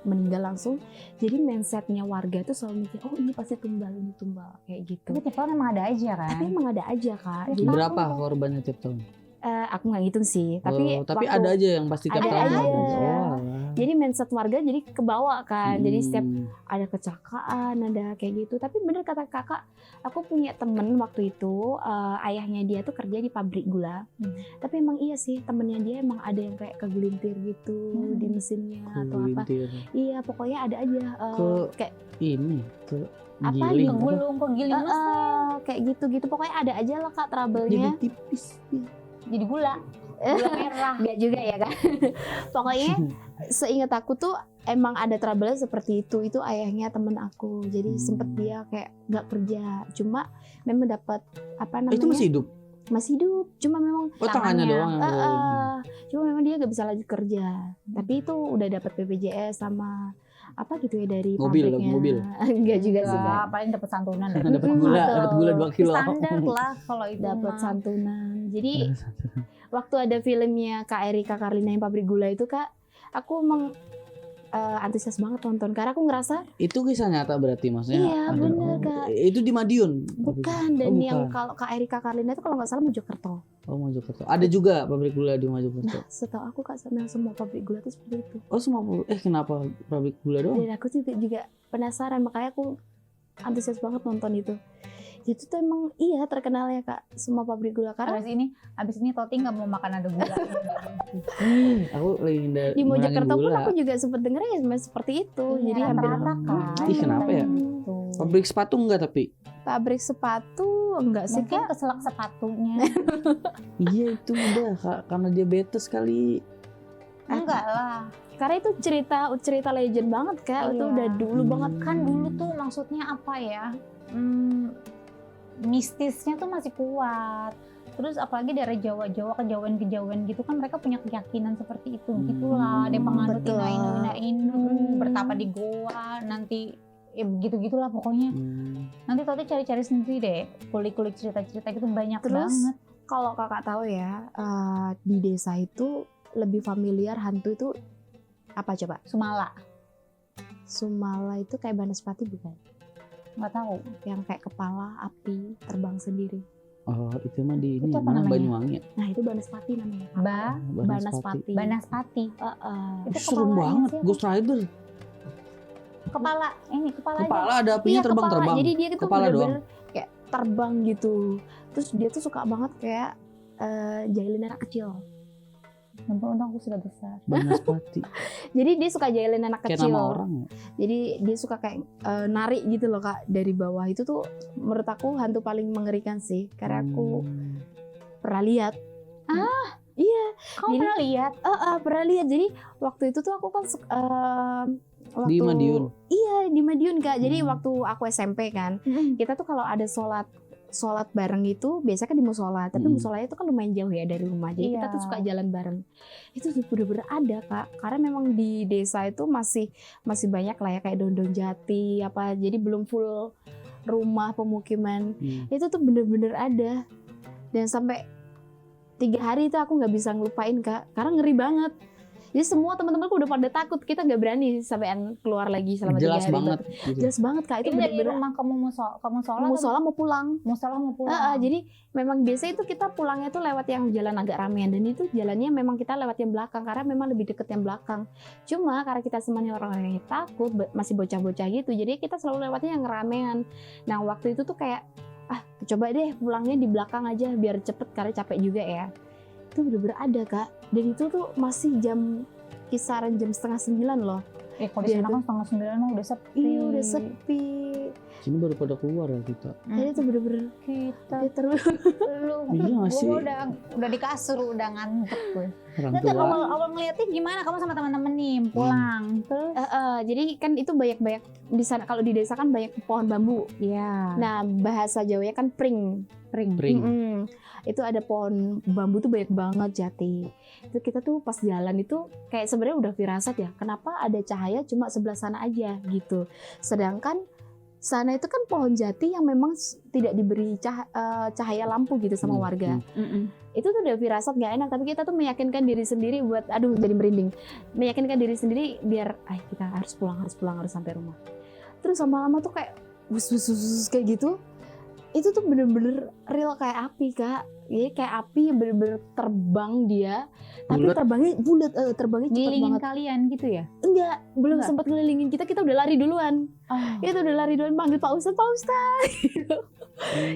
meninggal langsung. Jadi mindsetnya warga tuh selalu mikir, oh ini pasti tumbal, ini tumbal kayak gitu. Tapi tiap tahun emang ada aja kan. Tapi emang ada aja Kak. Jadi Berapa korbannya tiap tahun? aku nggak ngitung sih. Tapi tapi waktu- ada aja yang pasti tiap Ada tahun. aja. Oh, alah. Jadi mindset warga jadi kebawa kan. Jadi setiap Hmm. ada kecelakaan, ada kayak gitu. Tapi bener kata kakak, aku punya temen waktu itu, ayahnya dia tuh kerja di pabrik gula. Tapi emang iya sih, temennya dia emang ada yang kayak kegelintir gitu di mesinnya atau apa. Kelintir. Iya, pokoknya ada aja. Kayak Ini ke Apa giling. gitu? Kegiling mesin. kayak gitu-gitu. Pokoknya ada aja lah kak Jadi trouble-nya. tipis. Jadi gula merah. Enggak juga ya kan. Pokoknya seingat aku tuh emang ada trouble seperti itu. Itu ayahnya temen aku. Jadi sempet dia kayak nggak kerja. Cuma memang dapat apa namanya? Itu masih hidup. Masih hidup. Cuma memang Oh, tangannya doang yang cuma memang dia nggak bisa lanjut kerja. Tapi itu udah dapat BPJS sama apa gitu ya dari Mobil, pabriknya. mobil. Enggak juga sih Enggak, Kak. paling dapat santunan. Dapat gula, Atau dapat gula 2 kilo. Standar lah kalau itu Dapat mah. santunan. Jadi waktu ada filmnya Kak Erika Karlina yang pabrik gula itu Kak, aku emang antusias banget nonton karena aku ngerasa Itu kisah nyata berarti maksudnya. Iya, ada- bener, Kak. Itu di Madiun. bukan dan Oh, yang bukan. kalau Kak Erika Karlina itu kalau nggak salah Mojokerto. Oh, Mojokerto. Ada juga pabrik gula di Mojokerto. Nah, setahu aku Kak semua pabrik gula itu seperti itu. Oh, semua kenapa pabrik gula doang? Dan aku juga penasaran makanya aku antusias banget nonton itu. Itu tuh emang iya terkenalnya Kak semua pabrik gula karena Abis ini Toti nggak mau makan ada gula. Aku lagi di Mojokerto pun gula. aku juga sempat denger ya seperti itu. Iya, Jadi hampir rata-rata kan. Ih, kenapa ya? Tuh. Pabrik sepatu enggak tapi? pabrik sepatu enggak sih Mungkin Kak. keselak sepatunya. Iya itu udah Kak, karena diabetes kali. Enggak lah. Karena itu cerita legend banget Kak. Itu Iya. udah dulu banget Kan dulu tuh maksudnya apa ya? Mistisnya tuh masih kuat. Terus apalagi dari Jawa-Jawa, kejauhan-kejauhan gitu kan mereka punya keyakinan seperti itu gitulah. Ada penganut betul. ina-inu, bertapa di goa, nanti ya begitu-gitulah pokoknya. Nanti Toti cari-cari sendiri deh, kulik-kulik cerita-cerita gitu banyak Terus banget. kalau kakak tahu ya, di desa itu lebih familiar hantu itu apa coba? Sumala, Sumala itu kayak Banaspati bukan? nggak tahu. Yang kayak kepala api terbang sendiri. Oh, itu mah di ini Itu apa mana namanya? Banyuwangi ya? Nah itu Banaspati namanya. Banaspati. Banaspati. Heeh. Itu Serem kepalanya banget siapa? Ghost Rider. Kepala aja. Kepala ada apinya Iya, terbang-terbang. kepala. Jadi dia itu Kepala bener-bener kayak terbang gitu. Terus dia tuh suka banget kayak jahilin anak kecil. Untung aku sudah besar. Banaspati. Jadi dia suka jahilin anak Kayak kecil. nama orang ya. Jadi dia suka kayak narik gitu loh Kak dari bawah. Itu tuh menurut aku hantu paling mengerikan sih. Karena aku pernah lihat. Iya. Kamu Jadi- pernah lihat? Pernah lihat. Jadi waktu itu tuh aku kan waktu Di Madiun. Iya di Madiun Kak. Jadi Hmm. waktu aku SMP kan, kita tuh kalau ada sholat bareng itu biasanya kan di musola, tapi musolanya itu kan lumayan jauh ya dari rumah, jadi kita tuh Iya. suka jalan bareng. Itu tuh bener-bener ada Kak, karena memang di desa itu masih banyak lah ya kayak daun-daun jati apa, jadi belum full rumah pemukiman. Itu tuh bener-bener ada, dan sampai 3 hari itu aku nggak bisa ngelupain Kak, karena ngeri banget. Jadi semua teman-temanku udah pada takut, kita nggak berani sampean keluar lagi selama 3 Jelas hari. banget. Gitu. Jelas banget Kak, itu Itu dari bener-bener rumah kamu musola musola mau pulang. musola mau pulang. Jadi memang biasa itu kita pulangnya tuh lewat yang jalan agak ramean, dan itu jalannya memang kita lewat yang belakang karena memang lebih deket yang belakang. Cuma karena kita semuanya orang yang takut, masih bocah-bocah gitu, jadi kita selalu lewatnya yang ramean. Nah waktu itu tuh kayak coba deh pulangnya di belakang aja biar cepet karena capek juga ya. Itu bener-bener ada Kak, dan itu tuh masih kisaran jam 8:30 loh. Kalau di sana kan 8:30 mah udah sepi. Iya udah sepi. Sini baru pada keluar ya kita. Jadi itu bener-bener Kita dia terus lu Iya nggak sih? gua udah di kasur udah ngantuk gue. Orang Nah, tua. awal ngeliatnya gimana kamu sama teman-teman nih pulang terus? jadi kan itu banyak di sana, kalau di desa kan banyak pohon bambu. Iya. Nah bahasa Jawanya kan pring. Pring. Mm-mm. Itu ada pohon bambu tuh banyak banget jati. Itu kita tuh pas jalan itu kayak sebenarnya udah firasat ya. Kenapa ada cahaya cuma sebelah sana aja gitu. Sedangkan sana itu kan pohon jati yang memang tidak diberi cahaya lampu gitu sama warga. Itu tuh udah firasat gak enak. Tapi kita tuh meyakinkan diri sendiri buat, aduh jadi merinding. Meyakinkan diri sendiri biar, kita harus pulang harus sampai rumah. Terus lama-lama tuh kayak wus kayak gitu. Itu tuh bener-bener real kayak api Kak. Jadi kayak api yang bener-bener terbang dia, tapi Bulet. terbangnya bulat, terbangnya cepet Ngelilingin banget. kalian gitu ya? Enggak, belum Enggak. sempat ngelilingin kita udah lari duluan. Kita udah lari duluan panggil Pak Ustadz.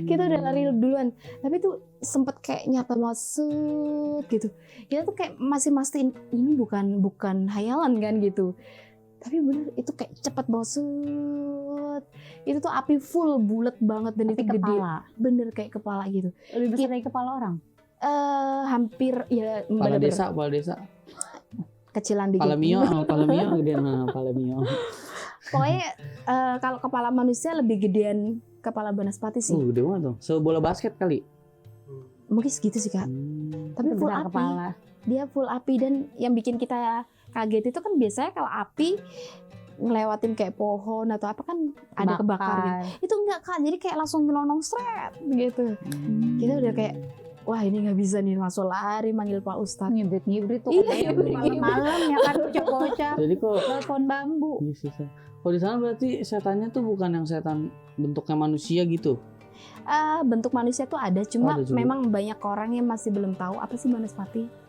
Kita udah lari duluan. Tapi tuh sempet kayak nyata banget set gitu. Kita tuh kayak masih mastiin ini bukan hayalan kan gitu. Tapi bener itu kayak cepet banget set. Itu tuh api full bulat banget dan Tapi itu gede. kepala. Bener kayak kepala gitu. Lebih besar dari kepala orang. Hampir ya Kepala bener-bener desa. kecilan dikit. Palemio gedean palemio. Pokoknya kalau kepala manusia lebih gedean kepala Banaspati sih. Gede banget tuh. Sebola basket kali. Mungkin segitu sih Kak. Tapi full Besar api. kepala. Dia full api, dan yang bikin kita kaget itu kan biasanya kalau api ngelewatin kayak pohon atau apa kan ada kebakar gitu. Itu enggak Kak, jadi kayak langsung nyelonong seret gitu. Kita udah kayak wah ini nggak bisa nih, langsung lari manggil Pak Ustadz. Ngibrit tuh Iya, malam-malam ya kan bocah-bocah Jadi kok telepon bambu. iya sih. Kalau di sana berarti setannya tuh bukan yang setan bentuknya manusia gitu. Bentuk manusia tuh ada, cuma Ada juga. memang banyak orang yang masih belum tahu apa sih Banaspati.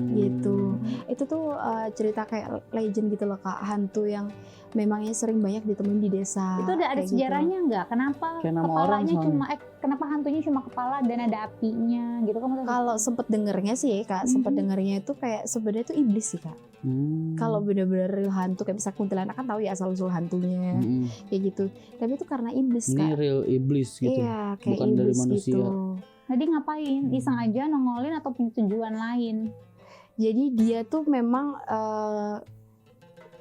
Gitu. Itu tuh cerita kayak legend gitu loh Kak, hantu yang memangnya sering banyak ditemuin di desa. Itu ada kayak gitu. sejarahnya nggak? Kenapa Kayak nama orang kepalanya soalnya. kenapa hantunya cuma kepala dan ada apinya gitu kamu tahu? Kalau sempet dengernya sih Kak, sempet dengernya itu kayak sebenarnya itu iblis sih Kak. Kalau bener-bener real hantu kayak bisa kuntilanak kan tahu ya asal usul hantunya kayak gitu. Tapi itu karena iblis Ini Kak. real iblis gitu. Iya, kayak Bukan dari iblis manusia. gitu. Jadi ngapain? Iseng aja nongolin atau punya tujuan lain? Jadi dia tuh memang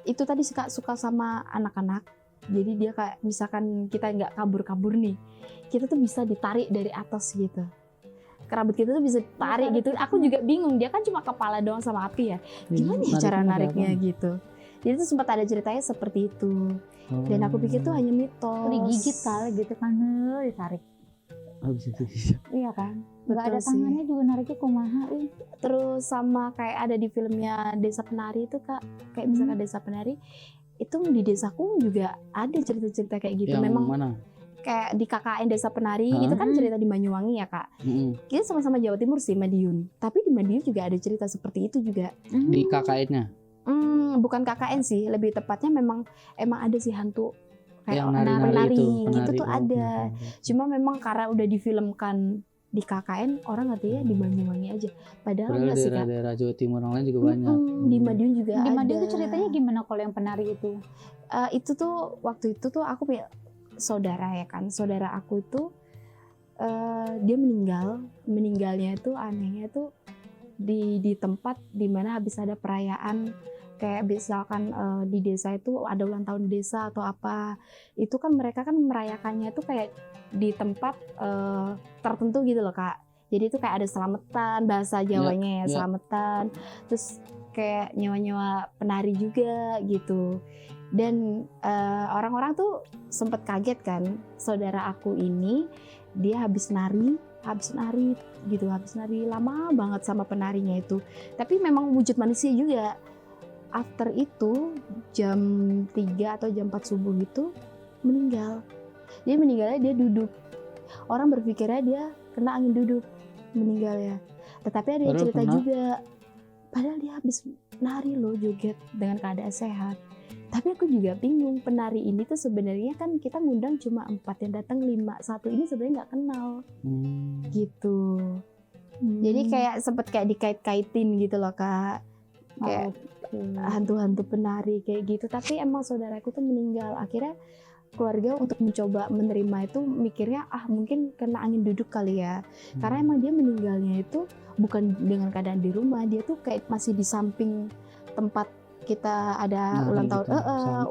itu tadi suka sama anak-anak. Jadi dia kayak misalkan kita nggak kabur-kabur nih, kita tuh bisa ditarik dari atas gitu. Kerabat kita tuh bisa ditarik gitu. Aku juga bingung, dia kan cuma kepala doang sama api ya. Gimana ya cara nariknya gitu. Jadi tuh sempat ada ceritanya seperti itu. Dan aku pikir tuh hanya mitos. Digigit kali gitu kan, ditarik. Habis itu. Iya kan? Nggak Betul ada sih. tangannya juga nariknya kumaha. Terus sama kayak ada di filmnya Desa Penari itu Kak, kayak misalkan Desa Penari itu di desaku juga ada cerita-cerita kayak gitu. Yang Memang mana? kayak di KKN Desa Penari Hah? itu kan cerita di Banyuwangi ya Kak. Kita sama-sama Jawa Timur sih, Madiun. Tapi di Madiun juga ada cerita seperti itu juga. Di KKN-nya Bukan KKN sih, lebih tepatnya emang ada sih hantu kayak yang nari-nari itu, itu tuh penari. ada. Cuma memang karena udah difilmkan di KKN, orang ngertinya di Banyuwangi aja. Padahal Padahal enggak sih Kak. daerah-daerah Jawa Timur yang lain juga banyak. Di Madiun juga Di ada. Madiun tuh ceritanya gimana kalau yang penari itu? Itu tuh waktu itu tuh aku punya saudara ya kan. Saudara aku itu dia meninggalnya itu anehnya tuh di tempat dimana habis ada perayaan kayak misalkan di desa itu ada ulang tahun desa atau apa, itu kan mereka kan merayakannya tuh kayak di tempat tertentu gitu loh Kak. Jadi itu kayak ada selamatan, bahasa Jawanya ya, ya. selamatan, terus kayak nyewa-nyewa penari juga gitu. Dan orang-orang tuh sempet kaget kan, saudara aku ini dia habis nari lama banget sama penarinya itu. Tapi memang wujud manusia juga. After itu jam 3 atau jam 4 subuh itu meninggal. Dia meninggalnya dia duduk. Orang berpikirnya dia kena angin duduk meninggal ya. Tetapi ada yang Padahal cerita kena. juga. Padahal dia habis nari loh, joget dengan keadaan sehat. Tapi aku juga bingung, penari ini tuh sebenarnya kan kita ngundang cuma 4 yang datang 5. Satu ini sebenarnya nggak kenal gitu. Jadi kayak sempet kayak dikait-kaitin gitu loh Kak. Kayak hantu-hantu penari kayak gitu. Tapi emang saudaraku tuh meninggal. Akhirnya keluarga untuk mencoba menerima itu mikirnya mungkin kena angin duduk kali ya. Karena emang dia meninggalnya itu bukan dengan keadaan di rumah, dia tuh kayak masih di samping tempat kita ada Nari ulang tahun gitu,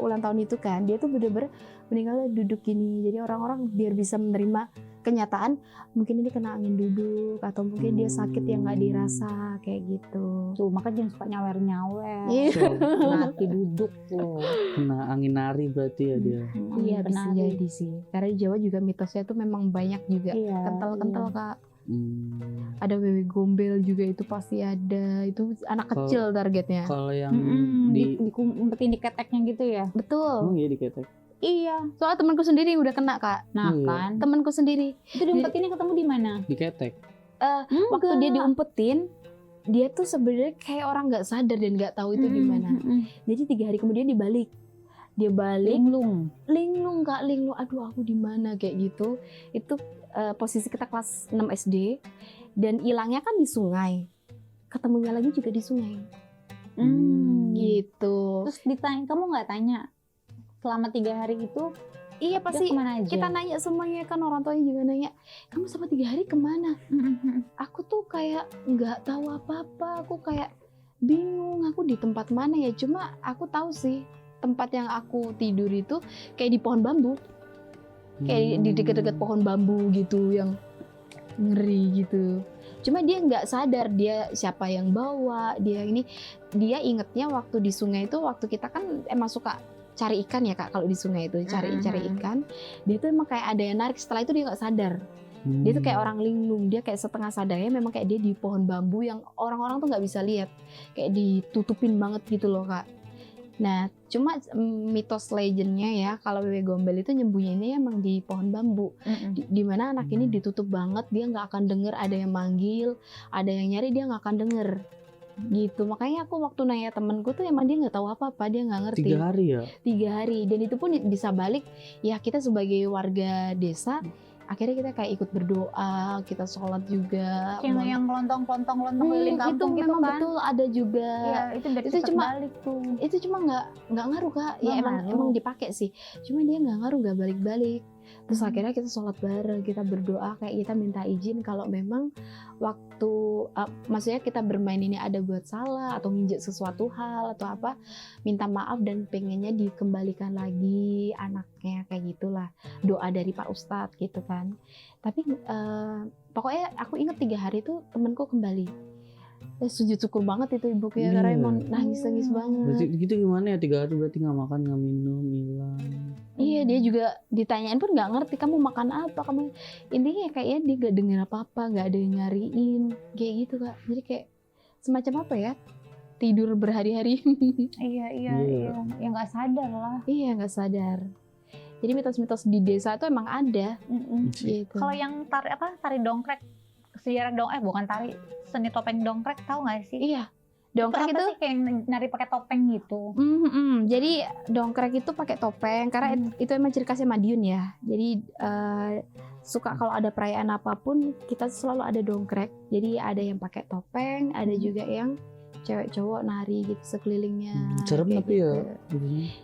ulang tahun itu kan. Dia tuh bener-bener meninggalnya duduk gini. Jadi orang-orang biar bisa menerima kenyataan mungkin ini kena angin duduk atau mungkin dia sakit yang nggak dirasa kayak gitu. Tuh, makanya jangan suka nyawer-nyawer. Iya. Mati duduk tuh. Kena angin nari berarti ya dia. Iya bisa Penari. jadi sih. Karena di Jawa juga mitosnya tuh memang banyak juga. Iya, Kental-kental iya. Kak. Hmm. Ada wewe gombel juga itu pasti ada. Itu anak Kalau- kecil targetnya. Kalau yang Dikumpetin di keteknya gitu ya. Betul. emang iya diketek. Iya. Soalnya temanku sendiri udah kena Kak. Nah Iya. kan, Temanku sendiri. itu diumpetinnya ketemu di mana? Diketek. Waktu dia diumpetin, dia tuh sebenarnya kayak orang nggak sadar dan nggak tahu itu di mana. Jadi 3 hari kemudian dia balik linglung Kak, linglung. Aduh aku di mana kayak gitu. Itu posisi kita kelas 6 SD dan hilangnya kan di sungai. Ketemunya lagi juga di sungai. Gitu. Terus ditanya, kamu nggak tanya selama 3 hari itu Iya dia pasti kemana aja? kita nanya semuanya kan, orang tuanya juga nanya, kamu selama 3 hari kemana? Aku tuh kayak nggak tahu apa-apa, aku kayak bingung, aku di tempat mana ya. Cuma aku tahu sih tempat yang aku tidur itu kayak di pohon bambu, kayak di dekat-dekat pohon bambu gitu, yang ngeri gitu. Cuma dia nggak sadar dia siapa yang bawa, dia ingetnya waktu di sungai itu, waktu kita kan emang suka cari ikan ya Kak, kalau di sungai itu cari ikan, dia tuh emang kayak ada yang narik. Setelah itu dia nggak sadar. Dia tuh kayak orang linglung, dia kayak setengah sadarnya memang kayak dia di pohon bambu yang orang-orang tuh nggak bisa lihat, kayak ditutupin banget gitu loh Kak. Nah, cuma mitos legendnya ya, kalau wewe gombel itu nyembunyinya emang di pohon bambu, di mana anak ini ditutup banget, dia nggak akan denger ada yang manggil, ada yang nyari, dia nggak akan denger gitu. Makanya aku waktu nanya temenku tuh emang dia nggak tahu apa-apa, dia nggak ngerti. 3 hari ya? 3 hari, dan itu pun bisa balik ya, kita sebagai warga desa akhirnya kita kayak ikut berdoa, kita sholat juga. Yang lontong keliling itu kampung gitu memang kan? betul ada juga. Iya, itu biar Itu cepet cuma- balik tuh. Itu cuma nggak ngaruh Kak. Ya Nggak emang ngaruh. dipakai sih. Cuma dia nggak ngaruh, nggak balik-balik. Terus akhirnya kita sholat bareng, kita berdoa, kayak kita minta izin kalau memang waktu maksudnya kita bermain ini ada buat salah atau nginjek sesuatu hal atau apa, minta maaf dan pengennya dikembalikan lagi anaknya, kayak gitulah. Doa dari Pak Ustadz gitu kan. Tapi pokoknya aku inget 3 hari itu temenku kembali. Sujud syukur banget itu ibunya, karena Iya. emang nangis banget. Berarti gitu gimana ya, 3 hari berarti nggak makan, nggak minum, hilang. Iya, dia juga ditanyain pun nggak ngerti kamu makan apa, kamu intinya kayaknya dia nggak dengar apa-apa, nggak ada yang nyariin kayak gitu Kak. Jadi kayak semacam apa ya, tidur berhari-hari. Iya, Iya. ya nggak sadar lah. Iya, nggak sadar. Jadi mitos-mitos di desa itu emang ada gitu. Kalau yang tari dongkrek, sejarah bukan tari, seni topeng dongkrek, tahu nggak sih? Iya, dongkrek itu sih kayak nari pakai topeng gitu. Jadi dongkrek itu pakai topeng karena itu emang ciri khasnya Madiun ya. Jadi suka kalau ada perayaan apapun kita selalu ada dongkrek. Jadi ada yang pakai topeng, ada juga yang cewek cowok nari gitu sekelilingnya. Serem kayak tapi ya. gitu.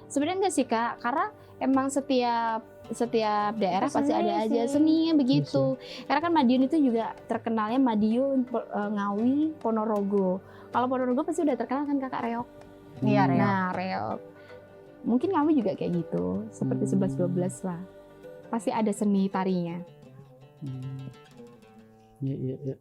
Sebenarnya enggak sih Kak, karena emang setiap daerah pasti ada aja seninya begitu. Karena kan Madiun itu juga terkenalnya Madiun, Ngawi, Ponorogo. Kalau Ponorogo pasti udah terkenal kan Kakak reog. Iya, reog. Nah, reog. Mungkin Ngawi juga kayak gitu, seperti 11-12 lah. Pasti ada seni tarinya. Iya.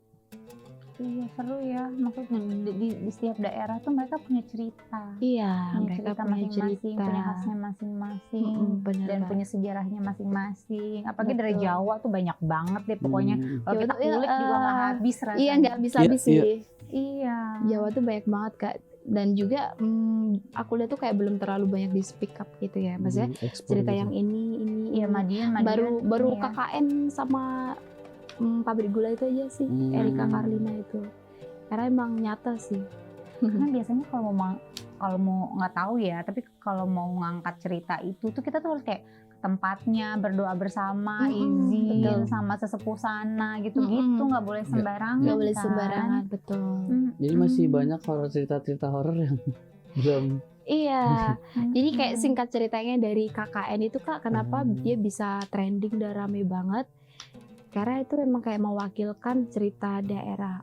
Iya, seru ya. Maksudnya di setiap daerah tuh mereka punya cerita. Iya, Punya mereka cerita punya masing-masing, cerita. punya khasnya masing-masing, Bener dan Kak. punya sejarahnya masing-masing. Apalagi dari Betul. Jawa tuh banyak banget deh pokoknya. Kalau kita Jawa tuh, kulik juga nggak habis rasanya. Iya, nggak habis-habis Iya, sih. Iya. Jawa tuh banyak banget Kak. Dan juga aku lihat tuh kayak belum terlalu banyak di speak up gitu ya. Maksudnya cerita yang ini. Iya, Madiun Baru iya. KKN sama pabrik gula itu aja sih, Erika Karlina itu. Karena emang nyata sih. Karena biasanya kalau mau nggak tahu ya, tapi kalau mau ngangkat cerita itu tuh kita tuh harus kayak ke tempatnya, berdoa bersama, izin betul. sama sesepuh sana gitu-gitu, nggak boleh sembarangan. Nggak boleh kan? sembarangan, betul. Jadi masih banyak cerita-cerita horor yang belum. Iya, jadi kayak singkat ceritanya dari KKN itu Kak, kenapa dia bisa trending dan rame banget? Karena itu memang kayak mewakilkan cerita daerah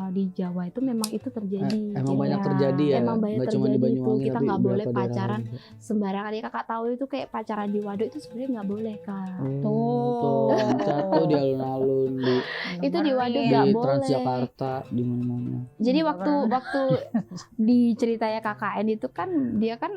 di Jawa itu memang itu terjadi. Emang Jadi banyak terjadi ya. Emang banyak nggak cuma di terjadi itu. Banyuwangi, Kita tapi nggak boleh beberapa daerah pacaran lain juga. sembarangan. Ya Kakak tahu itu kayak pacaran di waduk itu sebenarnya nggak boleh Kak. Tuh, jatuh di alun-alun Itu di waduk di nggak boleh. Transjakarta di mana-mana. Jadi waktu di ceritanya KKN itu kan dia kan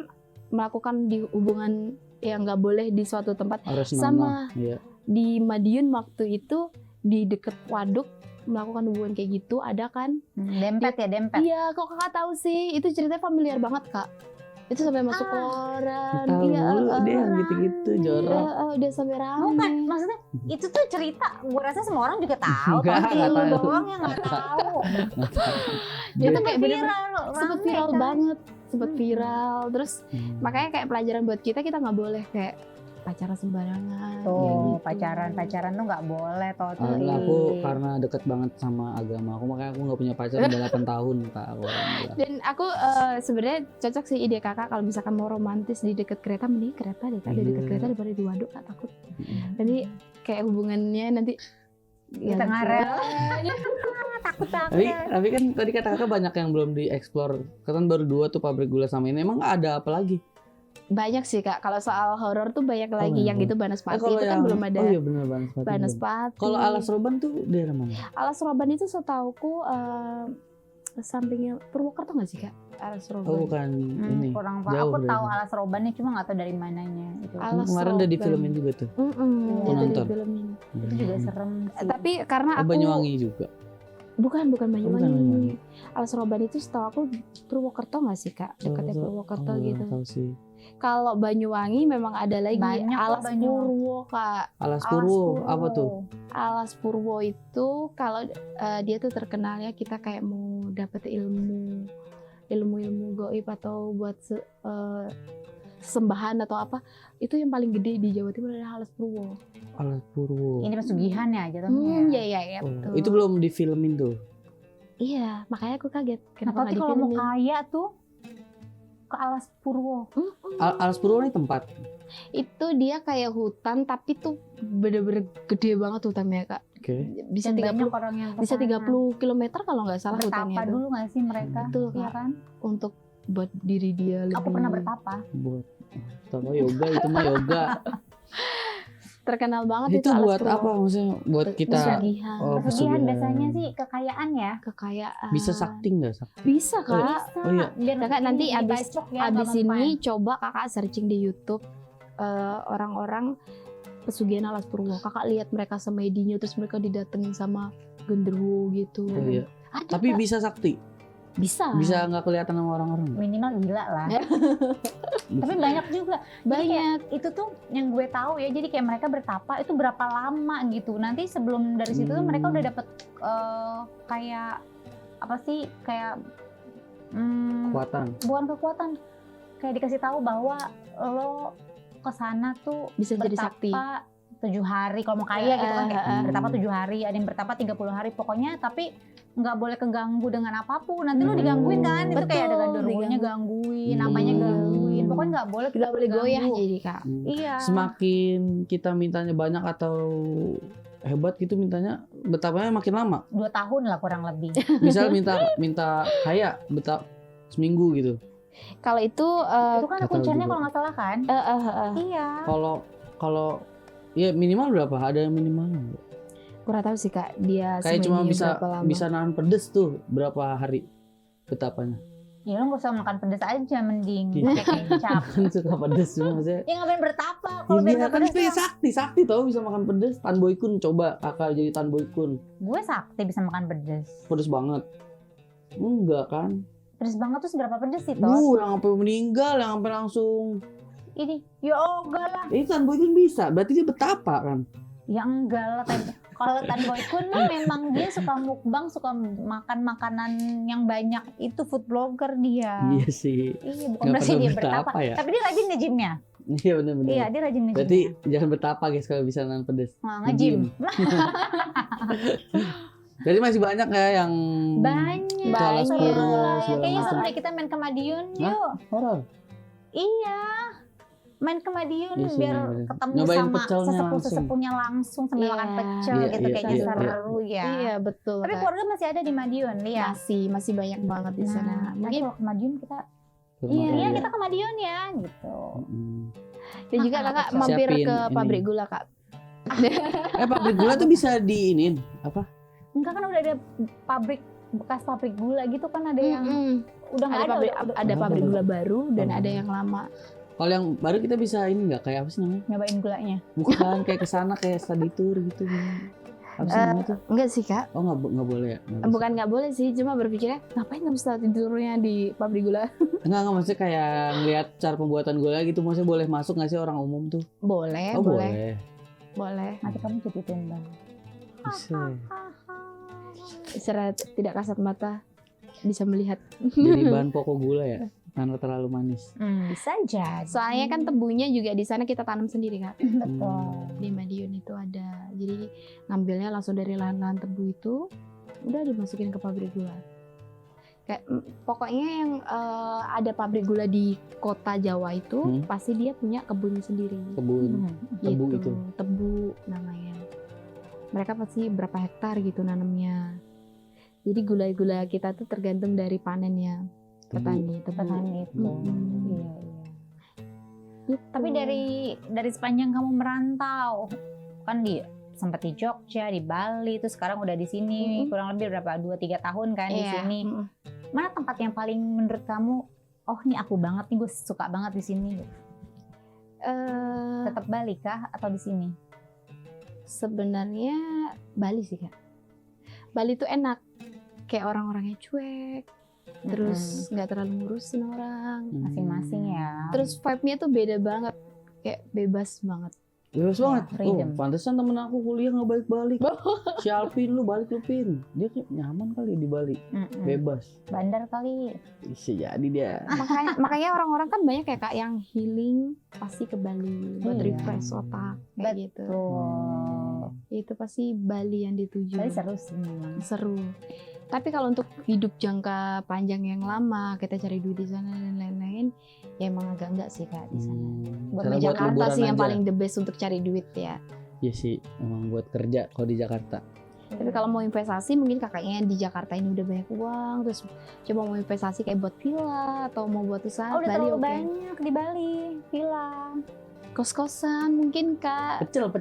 melakukan di hubungan yang nggak boleh di suatu tempat. Harus Sama ya. di Madiun waktu itu di deket waduk melakukan hubungan kayak gitu ada kan? Dempet. Iya, kok Kakak tahu sih? Itu ceritanya familiar banget Kak. Itu sampai masuk koran. Tahu Iya, dia yang gitu-gitu jorok. udah sampai rame. Bukan, maksudnya itu tuh cerita, gue rasa semua orang juga tahu. Enggak, Tapi nggak lu tahu. doang yang nggak tahu. Dia tuh Itu kayak bener-bener viral, sempet rame viral kan? banget, sempet viral. Terus Hmm. makanya kayak pelajaran buat kita nggak boleh kayak pacaran sembarangan. Tuh, kayak gitu. pacaran tuh nggak boleh totally. Aku karena deket banget sama agama aku, makanya aku nggak punya pacar udah 8 tahun Kak. Dan aku sebenarnya cocok sih ide Kakak kalau misalkan mau romantis di dekat kereta, mending kereta deh Kak, di dekat Iya. kereta daripada di waduk Kak, takut. Nanti kayak hubungannya nanti Di tengah rel. Tapi kan tadi kata kakak banyak yang belum dieksplor. Kan baru 2 tuh pabrik gula sama ini. Emang ada apa lagi? Banyak sih Kak. Kalau soal horor tuh banyak lagi banyak yang banget. itu Banaspati Kalau itu kan yang- belum ada. Oh iya benar Banaspati. belum. Banaspati. Kalau Alas Roban tuh daerah mana? Alas Roban itu setauku sampingnya Purwokerto nggak sih Kak? Alas Roban. Oh bukan ini. Kurang paham. Jauh Aku tahu berarti. Alas Robannya cuma nggak tahu dari mananya itu. Alas Kemarin udah Roban. difilmin juga tuh. Itu nonton. difilmin. Itu juga serem sih. Tapi karena Oh, aku Banyuwangi juga. bukan Banyuwangi. Banyuwangi. Alas Roban itu setahu aku Purwokerto nggak sih Kak? Dekatnya Purwokerto Oh, gitu. tahu sih. Kalau Banyuwangi memang ada lagi Banyak kok Alas Banyuwangi. Purwo Kak. Alas Alas Purwo Purwo. apa tuh? Alas Purwo itu kalau dia tuh terkenalnya kita kayak mau dapet ilmu gaib atau buat sembahan atau apa, itu yang paling gede di Jawa Timur adalah Alas Purwo. Alas Purwo. Ini pesugihan ya jatuhnya. Iya Oh, betul. itu belum difilmin tuh. Iya, makanya aku kaget Nah, kenapa tapi nggak kalau mau difilmin. kaya tuh ke Alas Purwo. Alas Purwo ini tempat. Itu dia kayak hutan tapi tuh bener-bener gede banget hutannya Kak. Oke. Bisa Dan 30 banyak orang yang bisa kesana. 30 km kalau nggak salah hutannya Bertapa tuh. dulu nggak sih mereka? Betul, Iya Kak. kan? Untuk buat diri dia lebih Aku pernah bertapa. Buat tahu yoga itu mah yoga. terkenal banget Itu Alas buat Purwo. apa maksudnya? Buat kita Pesugihan, Oh, Pesugihan pesugihan. biasanya sih kekayaan ya. kekayaan. bisa sakti nggak sakti? Bisa Kak. Oh iya. Biar Kakak nanti abis dibacok ya, abis nggak mempan. ini coba Kakak searching di YouTube orang-orang pesugihan Alas Purwo. Kakak lihat mereka semedinya terus mereka didatengin sama genderuwo gitu. Oh iya. Ada, Tapi Kak. bisa sakti. Bisa. Bisa nggak kelihatan sama orang-orang? Minimal gila lah. Tapi banyak juga. Banyak. Itu tuh yang gue tahu ya. Jadi kayak mereka bertapa itu berapa lama gitu. Nanti sebelum dari situ tuh mereka udah dapet kayak apa sih? Kayak Kekuatan. bukan kekuatan. Kayak dikasih tahu bahwa lo kesana tuh Bisa jadi sakti. bertapa 7 hari kalau mau kaya gitu kan kayak bertapa 7 hari, ada yang bertapa 30 hari pokoknya, tapi nggak boleh keganggu dengan apapun. Nanti lo digangguin kan, itu kayak ada gandrungnya gangguin, namanya gangguin. Pokoknya nggak boleh Nggak boleh goyah ganggu. jadi Kak. Iya. Semakin kita mintanya banyak atau hebat gitu mintanya, betapanya makin lama. 2 tahun lah kurang lebih. Misal minta kaya betap seminggu gitu. Kalau itu Itu kan Nggak tahu kuncinya juga. kalau nggak salah kan? Iya. Kalau ya minimal berapa? Ada yang minimal nggak? kurang tahu sih Kak, dia Kayak cuma semuanya bisa berapa lama. bisa nahan pedes tuh berapa hari betapanya? Ya lo nggak usah makan pedas aja, mending Iya. pakai kecap. Kan suka pedes cuma maksudnya. Ya ngapain bertapa Ya, kalau biar dia nggak kan pedas kayak ya. sakti tau bisa makan pedes. Tan Boy Kun coba kakak jadi Tan Boy Kun. Gue sakti bisa makan pedas. Pedes banget. Enggak kan? Pedas banget tuh seberapa pedas sih Tos? Yang sampai meninggal, yang sampai langsung. Ini, ya enggak lah. Ini Tan Boy Kun bisa, berarti dia betapa kan? Ya enggak lah. Kalau Tan Boy Kun mah memang dia suka mukbang, suka makan makanan yang banyak. Itu food blogger dia. Iya sih. Iya, bukan Nggak berarti pernah dia betapa bertapa. ya? Tapi dia rajin nge-gymnya. Iya benar-benar. Iya, dia rajin nge-gymnya. Berarti jangan betapa guys kalau bisa nahan pedes. Nah, nge-gym. Jadi masih banyak ya yang Banyak. Itu alas Banyak. puru, Ya, segala kayaknya macam. sampai kita main ke Madiun Hah? yuk. horor. Iya. Main ke Madiun Iya sih, biar bener. ketemu Nyobain sama pecelnya sesepuh-sesepuhnya langsung sambil Iya. makan pecel Iya, gitu iya, kayaknya iya, seru ya. Iya betul Tapi Kak. keluarga masih ada di Madiun, lihat. masih banyak banget di sana. Nah, nanti Mungkin kalau ke Madiun kita Iya, iya kita ke Madiun ya gitu. dan juga makan Kakak pecel. mampir Siapin ke ini. pabrik gula Kak. Pabrik gula tuh bisa diinin apa? Enggak kan udah ada pabrik bekas pabrik gula gitu kan ada yang udah nggak Ada ada, pabrik udah ada pabrik gula baru dan Oh. ada yang lama. Kalau yang baru kita bisa ini nggak kayak apa sih namanya? nyobain gulanya. Bukan kayak kesana kayak study tour gitu. Apa sih namanya tuh? Enggak sih Kak. Oh nggak boleh ya? Nggak bisa. Bukan nggak boleh sih, cuma berpikirnya ngapain nggak bisa tidurnya di pabrik gula? Enggak maksudnya kayak ngeliat cara pembuatan gula gitu. Maksudnya boleh masuk nggak sih orang umum tuh? Boleh, Oh boleh. Nanti kamu jadi tumbang. Bisa. Secara tidak kasat mata bisa melihat. Jadi bahan pokok gula ya? Karena terlalu manis. Bisa jadi. Soalnya kan tebunya juga di sana kita tanam sendiri Kak. betul. Di Madiun itu ada. Jadi ngambilnya langsung dari lahan-lahan tebu itu, udah dimasukin ke pabrik gula. Kayak pokoknya yang ada pabrik gula di kota Jawa itu pasti dia punya kebunnya sendiri. Kebun. Tebu Gitu. itu. Tebu namanya. Mereka pasti berapa hektar gitu nanamnya. Jadi gula-gula kita tuh tergantung dari panennya petani. Petani itu. Mm-mm. Iya, iya. Gitu. Tapi dari sepanjang kamu merantau kan sempat di Jogja, di Bali, terus sekarang udah di sini kurang lebih berapa 2-3 tahun kan di Iya. sini. Mana tempat yang paling menurut kamu oh ini aku banget nih, gue suka banget di sini. Tetap Bali kah atau di sini? Sebenarnya Bali sih Kak. Bali tuh enak. Kayak orang-orangnya cuek, terus nggak terlalu ngurusin orang. Masing-masing ya. Terus vibe-nya tuh beda banget, kayak bebas banget. Bebas banget. freedom. Pantesan temen aku kuliah nggak balik-balik. Si Alvin lu balik lu Pin. Dia kayak nyaman kali di Bali. Bebas. Bandar kali. Bisa jadi dia. makanya orang-orang kan banyak kayak Kak yang healing pasti ke Bali buat Iya. refresh otak kayak gitu. Tuh. Itu pasti Bali yang dituju. Bali seru sih memang. Seru. Tapi kalau untuk hidup jangka panjang yang lama, kita cari duit di sana dan lain-lain, ya emang agak enggak sih Kak di sana. Buat Karena di Jakarta liburan sih yang aja. paling the best untuk cari duit ya. Iya sih, emang buat kerja kalau di Jakarta. Tapi kalau mau investasi mungkin kakaknya di Jakarta ini udah banyak uang, terus coba mau investasi kayak buat villa atau mau buat usaha udah Bali terlalu oke. banyak di Bali, villa. Kos-kosan mungkin Kak. Pecel.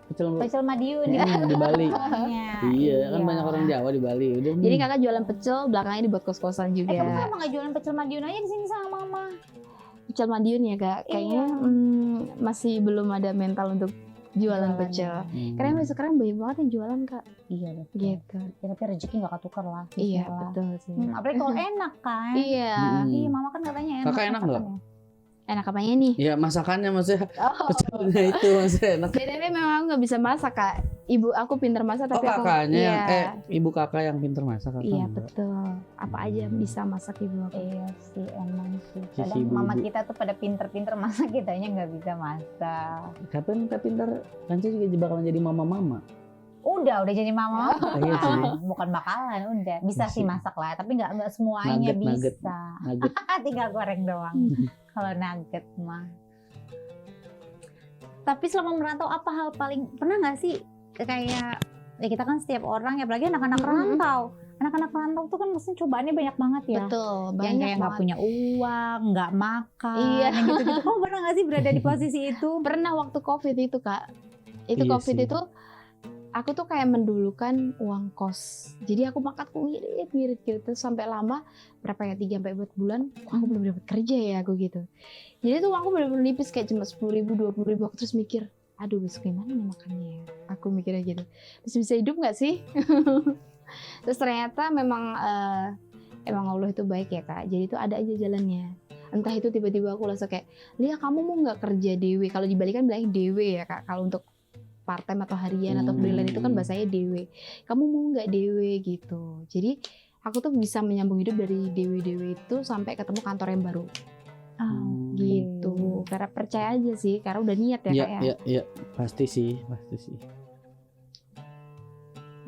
Pecel Madiun Di Bali. Iya, Iya, kan banyak orang Jawa di Bali. Udah. Jadi kakak jualan pecel, belakangnya dibuat kos-kosan kamu juga. kenapa nggak jualan pecel Madiun aja di sini sama mama? Pecel Madiun ya Kak, kayaknya Iya. masih belum ada mental untuk jualan pecel. Karena sekarang banyak banget yang jualan Kak. Iya betul. Gitu. Ya, tapi rezeki nggak ketukar lah. Iya Bismillah. betul sih. Apalagi kalau enak kan. Iya. Iya, mama kan katanya enak. Kakak enak nggak? masakannya. Enak apanya nih? Ya masakannya maksudnya Oh. pecelnya itu maksudnya enak. BTW memang aku nggak bisa masak Kak. Ibu aku pintar masak Oh tapi aku kakaknya iya. ibu kakak yang pinter masak kakak Iya enggak? betul. Apa aja bisa masak ibu aku. Iya sih emang sih. Si Kadang ibu-ibu. mama kita tuh pada pinter-pinter masak, kitanya nggak bisa masak. Kapan kita pinter Kanca juga bakal jadi mama-mama. Udah jadi mama. Iya sih. Bukan bakalan, udah bisa sih Masih. masak lah, tapi nggak semuanya Nugget. bisa. Nugget. Tinggal goreng doang. Kalau nugget mah. Tapi selama merantau apa hal paling pernah nggak sih kayak ya kita kan setiap orang ya apalagi anak-anak rantau. Anak-anak rantau tuh kan mesti cobaannya banyak banget ya. Betul. Yang Banyak kayak nggak banget. punya uang, nggak makan, Iya. yang gitu-gitu. Kamu pernah nggak sih berada di posisi itu? Pernah waktu COVID itu Kak. Itu Iya COVID sih. itu aku tuh kayak mendulukan uang kos. Jadi aku makan aku ngirit gitu sampai lama berapa ya 3 sampai 4 bulan aku belum dapat kerja ya aku gitu. Jadi tuh aku benar-benar nipis kayak cuma 10.000 20.000 aku terus mikir, aduh besok gimana nih makannya ya. Aku mikirnya gitu. Terus bisa hidup nggak sih? Terus ternyata memang emang Allah itu baik ya Kak. Jadi itu ada aja jalannya. Entah itu tiba-tiba aku langsung kayak, Lia kamu mau nggak kerja DW? Kalau di Bali kan bilangnya DW ya Kak. Kalau untuk part time atau harian atau freelance itu kan bahasanya DW. Kamu mau nggak DW gitu. Jadi aku tuh bisa menyambung hidup dari DW itu sampai ketemu kantor yang baru gitu. Karena percaya aja sih, karena udah niat ya Kak ya. Iya, pasti sih.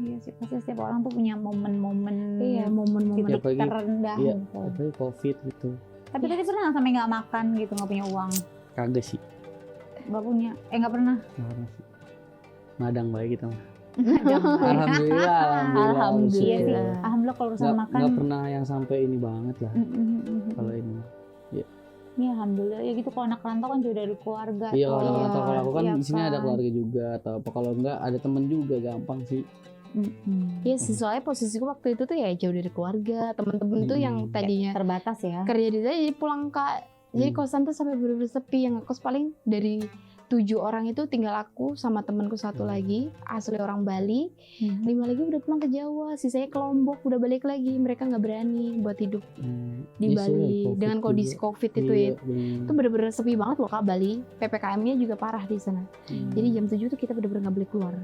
Iya sih, pasti setiap orang tuh punya momen-momen Iya, momen-momen Ya, titik apalagi- terendah iya. gitu. Apalagi COVID gitu. Tapi tadi pernah nggak sampai nggak makan gitu, nggak punya uang, Kagak sih. nggak punya, nggak pernah. Nggak pernah sih. Madang baik kita mah. Alhamdulillah. Alhamdulillah. Alhamdulillah. Iya sih, Syukur. alhamdulillah kalau urusan makan. Nggak pernah yang sampai ini banget lah. Kalau ini. Iya alhamdulillah ya gitu, kalau anak rantau kan jauh dari keluarga. Iya tuh. kalau atau kalau aku kan Iya di sini ada kan? keluarga juga atau apa kalau enggak ada temen juga gampang sih. Iya sih, soalnya posisiku waktu itu tuh ya jauh dari keluarga, temen-temen tuh yang tadinya Terbatas ya. kerja di sana jadi pulang Kak. Jadi kosan tuh sampai bener-bener sepi, yang ngekos paling dari 7 orang itu tinggal aku sama temanku satu lagi, asli orang Bali. 5 lagi udah pulang ke Jawa, sisanya ke Lombok udah balik lagi. Mereka nggak berani buat hidup di Iya sih, Bali COVID dengan kondisi juga. COVID itu Iya, ya. Itu bener-bener sepi banget loh Kak Bali. PPKM-nya juga parah di sana. Jadi jam 7 tuh kita bener-bener nggak boleh keluar.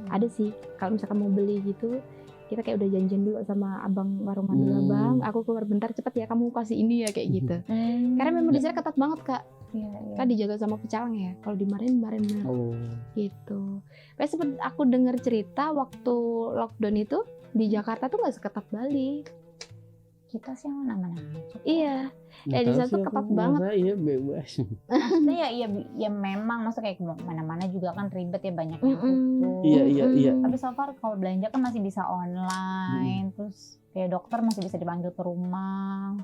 Ada sih, kalau misalkan mau beli gitu, kita kayak udah janjian dulu sama abang warung Madura, Bang, aku keluar bentar cepet ya, kamu kasih ini ya kayak gitu. Karena memang di sana ketat banget Kak. Kan dijaga sama pecalang ya. Kalau dimarahin bener Oh. gitu. Kayak sempet aku dengar cerita waktu lockdown itu di Jakarta tuh nggak seketat Bali. Kita sih yang mana-mana. Iya. Nggak di tahu sana sih tuh aku, ketat menurut banget. saya iya bebas. Maksudnya ya memang maksudnya kayak mana-mana juga kan ribet ya, banyak yang tutup. Iya. Tapi so far kalau belanja kan masih bisa online, terus kayak dokter masih bisa dipanggil ke rumah.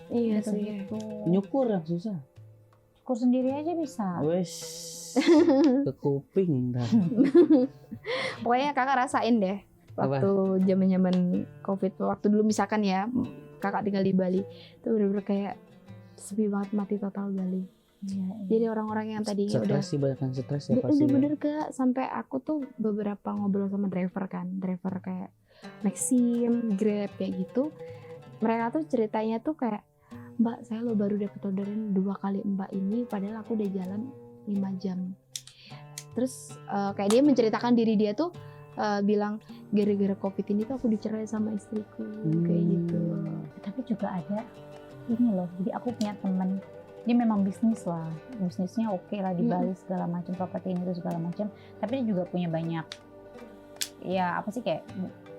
Iya Gitu sih. gitu. Nyukur yang susah. Kur sendiri aja bisa. Wes ke kuping ntar. Pokoknya kakak rasain deh waktu zaman-zaman COVID, waktu dulu misalkan ya kakak tinggal di Bali, itu bener-bener kayak sepi banget, mati total Bali. Iya. Jadi orang-orang yang tadinya udah Stres sih, banyak yang stres ya pasti. bener-bener Kak, sampai aku tuh beberapa ngobrol sama driver kayak Maxim, Grab kayak gitu. Mereka tuh ceritanya tuh kayak, Mbak saya lo baru dapet orderan 2 kali Mbak ini, padahal aku udah jalan 5 jam. Terus kayak dia menceritakan diri dia tuh bilang gara-gara COVID ini tuh aku dicerai sama istriku kayak gitu. Tapi juga ada ini loh, jadi aku punya temen, dia memang bisnisnya oke lah di Bali segala macam, properti ini itu segala macam, tapi dia juga punya banyak ya apa sih kayak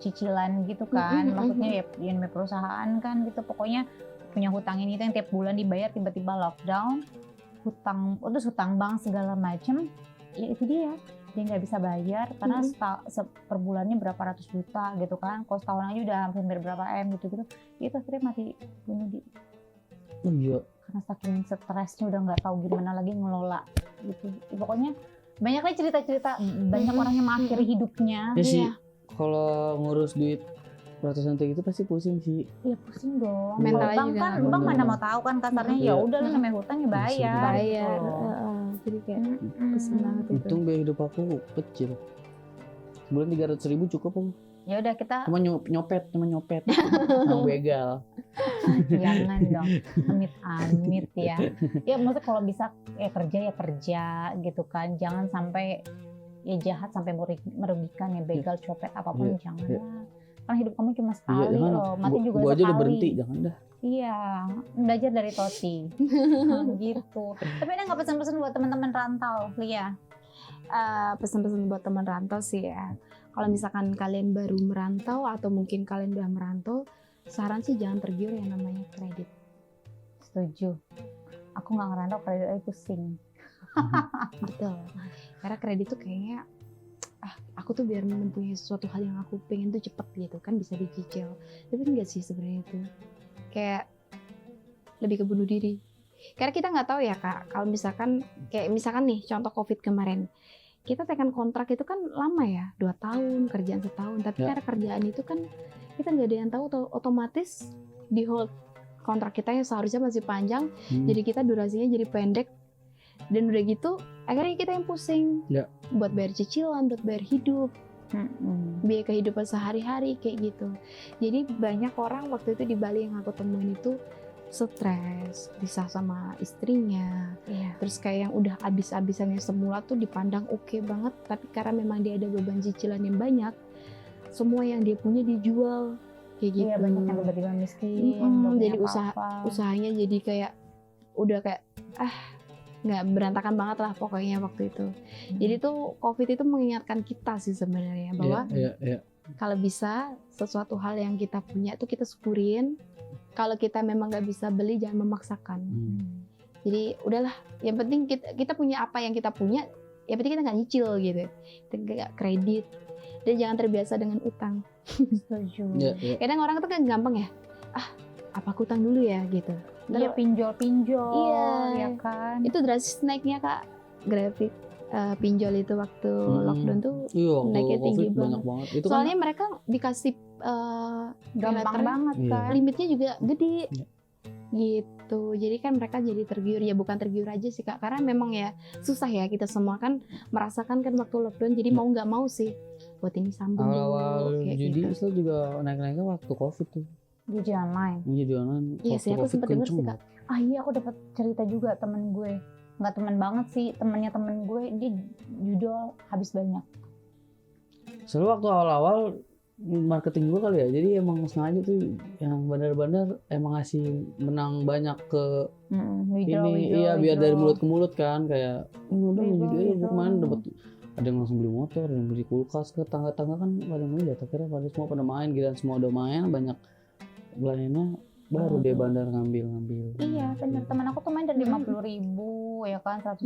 cicilan gitu kan, maksudnya ya dia namanya perusahaan kan gitu, pokoknya punya hutang ini itu yang tiap bulan dibayar, tiba-tiba lockdown, terus hutang bank segala macam, ya itu dia nggak bisa bayar karena per bulannya berapa ratus juta gitu kan, kalau setahun aja udah hampir berapa M gitu, itu akhirnya mati bunuh diri. Oh iya. Karena saking stresnya udah nggak tahu gimana lagi ngelola gitu. Ya, pokoknya banyaklah cerita-cerita banyak orang yang mengakhiri hidupnya. Ya sih, kalau ngurus duit ratusan kayak gitu pasti pusing sih. Ya pusing dong. Mentalnya Bang juga kan, nggak bang bener. mana mau tahu kan kasarnya, ya Iya. udah lu namanya hutang ya bayar. Bayar. Gitu. jadi kayak pesen banget itu. Untung biaya hidup aku kecil. Sebulan 300.000 cukup apa? Ya udah kita Cuma nyopet sama begal. jangan dong amit-amit ya. Ya maksudnya kalau bisa ya kerja gitu kan. Jangan sampai ya jahat sampai merugikan ya, begal, copet apapun jangan lah. Karena hidup kamu cuma sekali loh, mati juga gua sekali. aja udah berhenti, jangan dah. Iya, belajar dari Toti. Gitu. Tapi ada nggak pesan-pesan buat teman-teman rantau, Lia? Pesan-pesan buat teman rantau sih ya. Kalau misalkan kalian baru merantau atau mungkin kalian udah merantau, saran sih jangan tergiur yang namanya kredit. Setuju. Aku nggak ngerantau, kredit aja pusing. Betul. Karena kredit tuh kayaknya aku tuh biar mempunyai sesuatu hal yang aku pengen tuh cepet gitu kan, bisa dicicil. Tapi enggak sih sebenarnya itu. Kayak lebih ke bunuh diri. Karena kita nggak tahu ya Kak, kalau misalkan kayak misalkan nih contoh COVID kemarin. Kita tekan kontrak itu kan lama ya, 2 tahun, kerjaan setahun. Tapi karena kerjaan itu kan kita nggak ada yang tahu, otomatis di hold kontrak kita yang seharusnya masih panjang, jadi kita durasinya jadi pendek. Dan udah gitu, akhirnya kita yang pusing buat bayar cicilan, buat bayar hidup, biaya kehidupan sehari-hari kayak gitu. Jadi banyak orang waktu itu di Bali yang aku temuin itu stres, pisah sama istrinya, terus kayak yang udah abis-abisannya semula tuh dipandang oke banget, tapi karena memang dia ada beban cicilan yang banyak, semua yang dia punya dijual kayak gitu. Iya, banyak yang tiba-tiba miskin, jadi usahanya jadi kayak udah kayak nggak berantakan banget lah pokoknya waktu itu. Jadi tuh COVID itu mengingatkan kita sih sebenarnya bahwa kalau bisa sesuatu hal yang kita punya tuh kita syukurin. Kalau kita memang nggak bisa beli, jangan memaksakan. Jadi udahlah, yang penting kita punya apa yang kita punya, yang penting kita nggak nyicil gitu, kita nggak kredit, dan jangan terbiasa dengan utang. Setuju. Kadang orang tuh kan gampang ya, apa aku utang dulu ya gitu. Iya, pinjol, ya kan. Itu drastis naiknya Kak, grafik pinjol itu waktu lockdown tuh naiknya tinggi banget. Itu soalnya kan mereka dikasih gampang banget kan, limitnya juga gede gitu. Jadi kan mereka jadi tergiur, ya bukan tergiur aja sih Kak, karena memang ya susah ya, kita semua kan merasakan kan waktu lockdown, jadi mau nggak mau sih buat ini sambung awal judi gitu. itu juga naik-naiknya waktu COVID tuh. Judi online. Iya sih, aku sempat denger sih Kak. Iya, aku dapat cerita juga temen gue, nggak temen banget sih, temennya temen gue, dia judol habis banyak. Soalnya waktu awal-awal marketing gue kali ya, jadi emang sengaja tuh yang bandar-bandar emang ngasih menang banyak ke biar dari mulut ke mulut kan, kayak udah judi aja kemarin dapat, ada yang langsung beli motor, yang beli kulkas, ke tangga-tangga kan pada main, akhirnya pada semua pada main, gila semua udah main, banyak belanjanya baru dia bandar ngambil. Iya benar, teman aku tuh main dari 50.000 ya kan, 100.000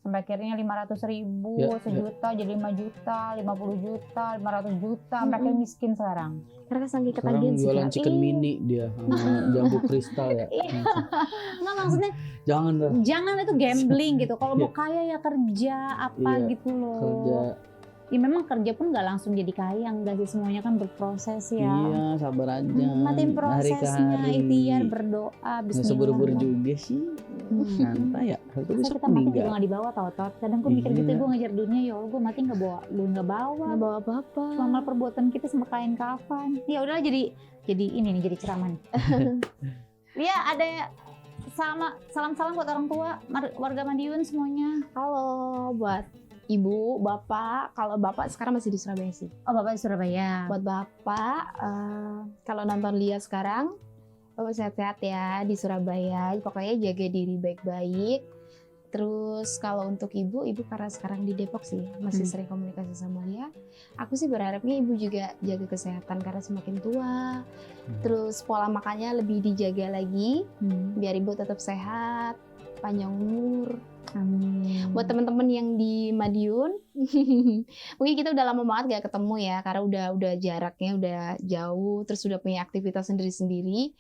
sampai akhirnya 500.000, sejuta jadi 5 juta, 50 juta, 500 juta, sampai akhirnya miskin sekarang. Karena saking Sekarang ketagihan sih jualan Kak. chicken mini dia sama jambu kristal ya. Nggak, maksudnya jangan itu gambling gitu. Kalau mau kaya ya kerja apa gitu loh. Kerja. Ya memang kerja pun nggak langsung jadi kaya, nggak sih, semuanya kan berproses ya. Iya, sabar aja. Matiin prosesnya, ikhtiar, berdoa, nggak bismillah. seburu-buru juga sih. Santai ya. Itu Masa besok kita mati juga meninggal. nggak dibawa tau. Kadang gue mikir gitu, gue ngejar dunia, ya Allah gue mati nggak bawa nggak bawa apa-apa. Selama perbuatan kita sama kain kafan. Ya udahlah, jadi ini nih, jadi ceramah nih. Lia, ada salam-salam buat orang tua, warga Madiun semuanya. Halo buat Ibu, Bapak. Kalau Bapak sekarang masih di Surabaya sih. Oh, Bapak di Surabaya. Buat Bapak, kalau nonton Lia sekarang, Bapak sehat-sehat ya di Surabaya. Pokoknya jaga diri baik-baik. Terus kalau untuk Ibu karena sekarang di Depok sih, masih sering komunikasi sama Lia. Aku sih berharapnya Ibu juga jaga kesehatan karena semakin tua. Terus pola makannya lebih dijaga lagi, biar Ibu tetap sehat, panjang umur. Amin. Buat teman-teman yang di Madiun, mungkin kita udah lama banget gak ketemu ya, karena udah jaraknya udah jauh, terus udah punya aktivitas sendiri-sendiri.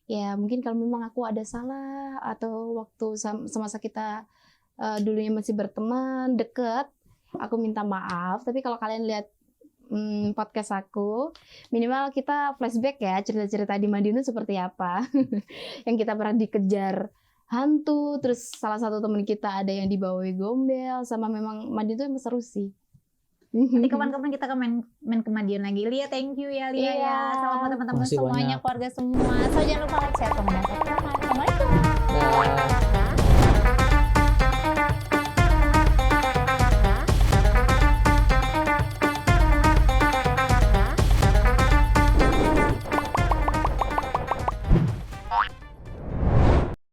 Ya mungkin kalau memang aku ada salah atau waktu semasa kita dulunya masih berteman deket, aku minta maaf. Tapi kalau kalian lihat podcast aku, minimal kita flashback ya, cerita-cerita di Madiun itu seperti apa. Yang kita pernah dikejar hantu, terus salah satu teman kita ada yang dibawa gombel, sama memang Madiun tuh emang seru sih. Nanti kapan-kapan kita main ke Madiun lagi. Lia, thank you ya Lia Iya. ya. Sama teman-teman Makasih semuanya, banyak. keluarga semua. So jangan lupa like, share, komen, dan subscribe. Assalamualaikum. Dah.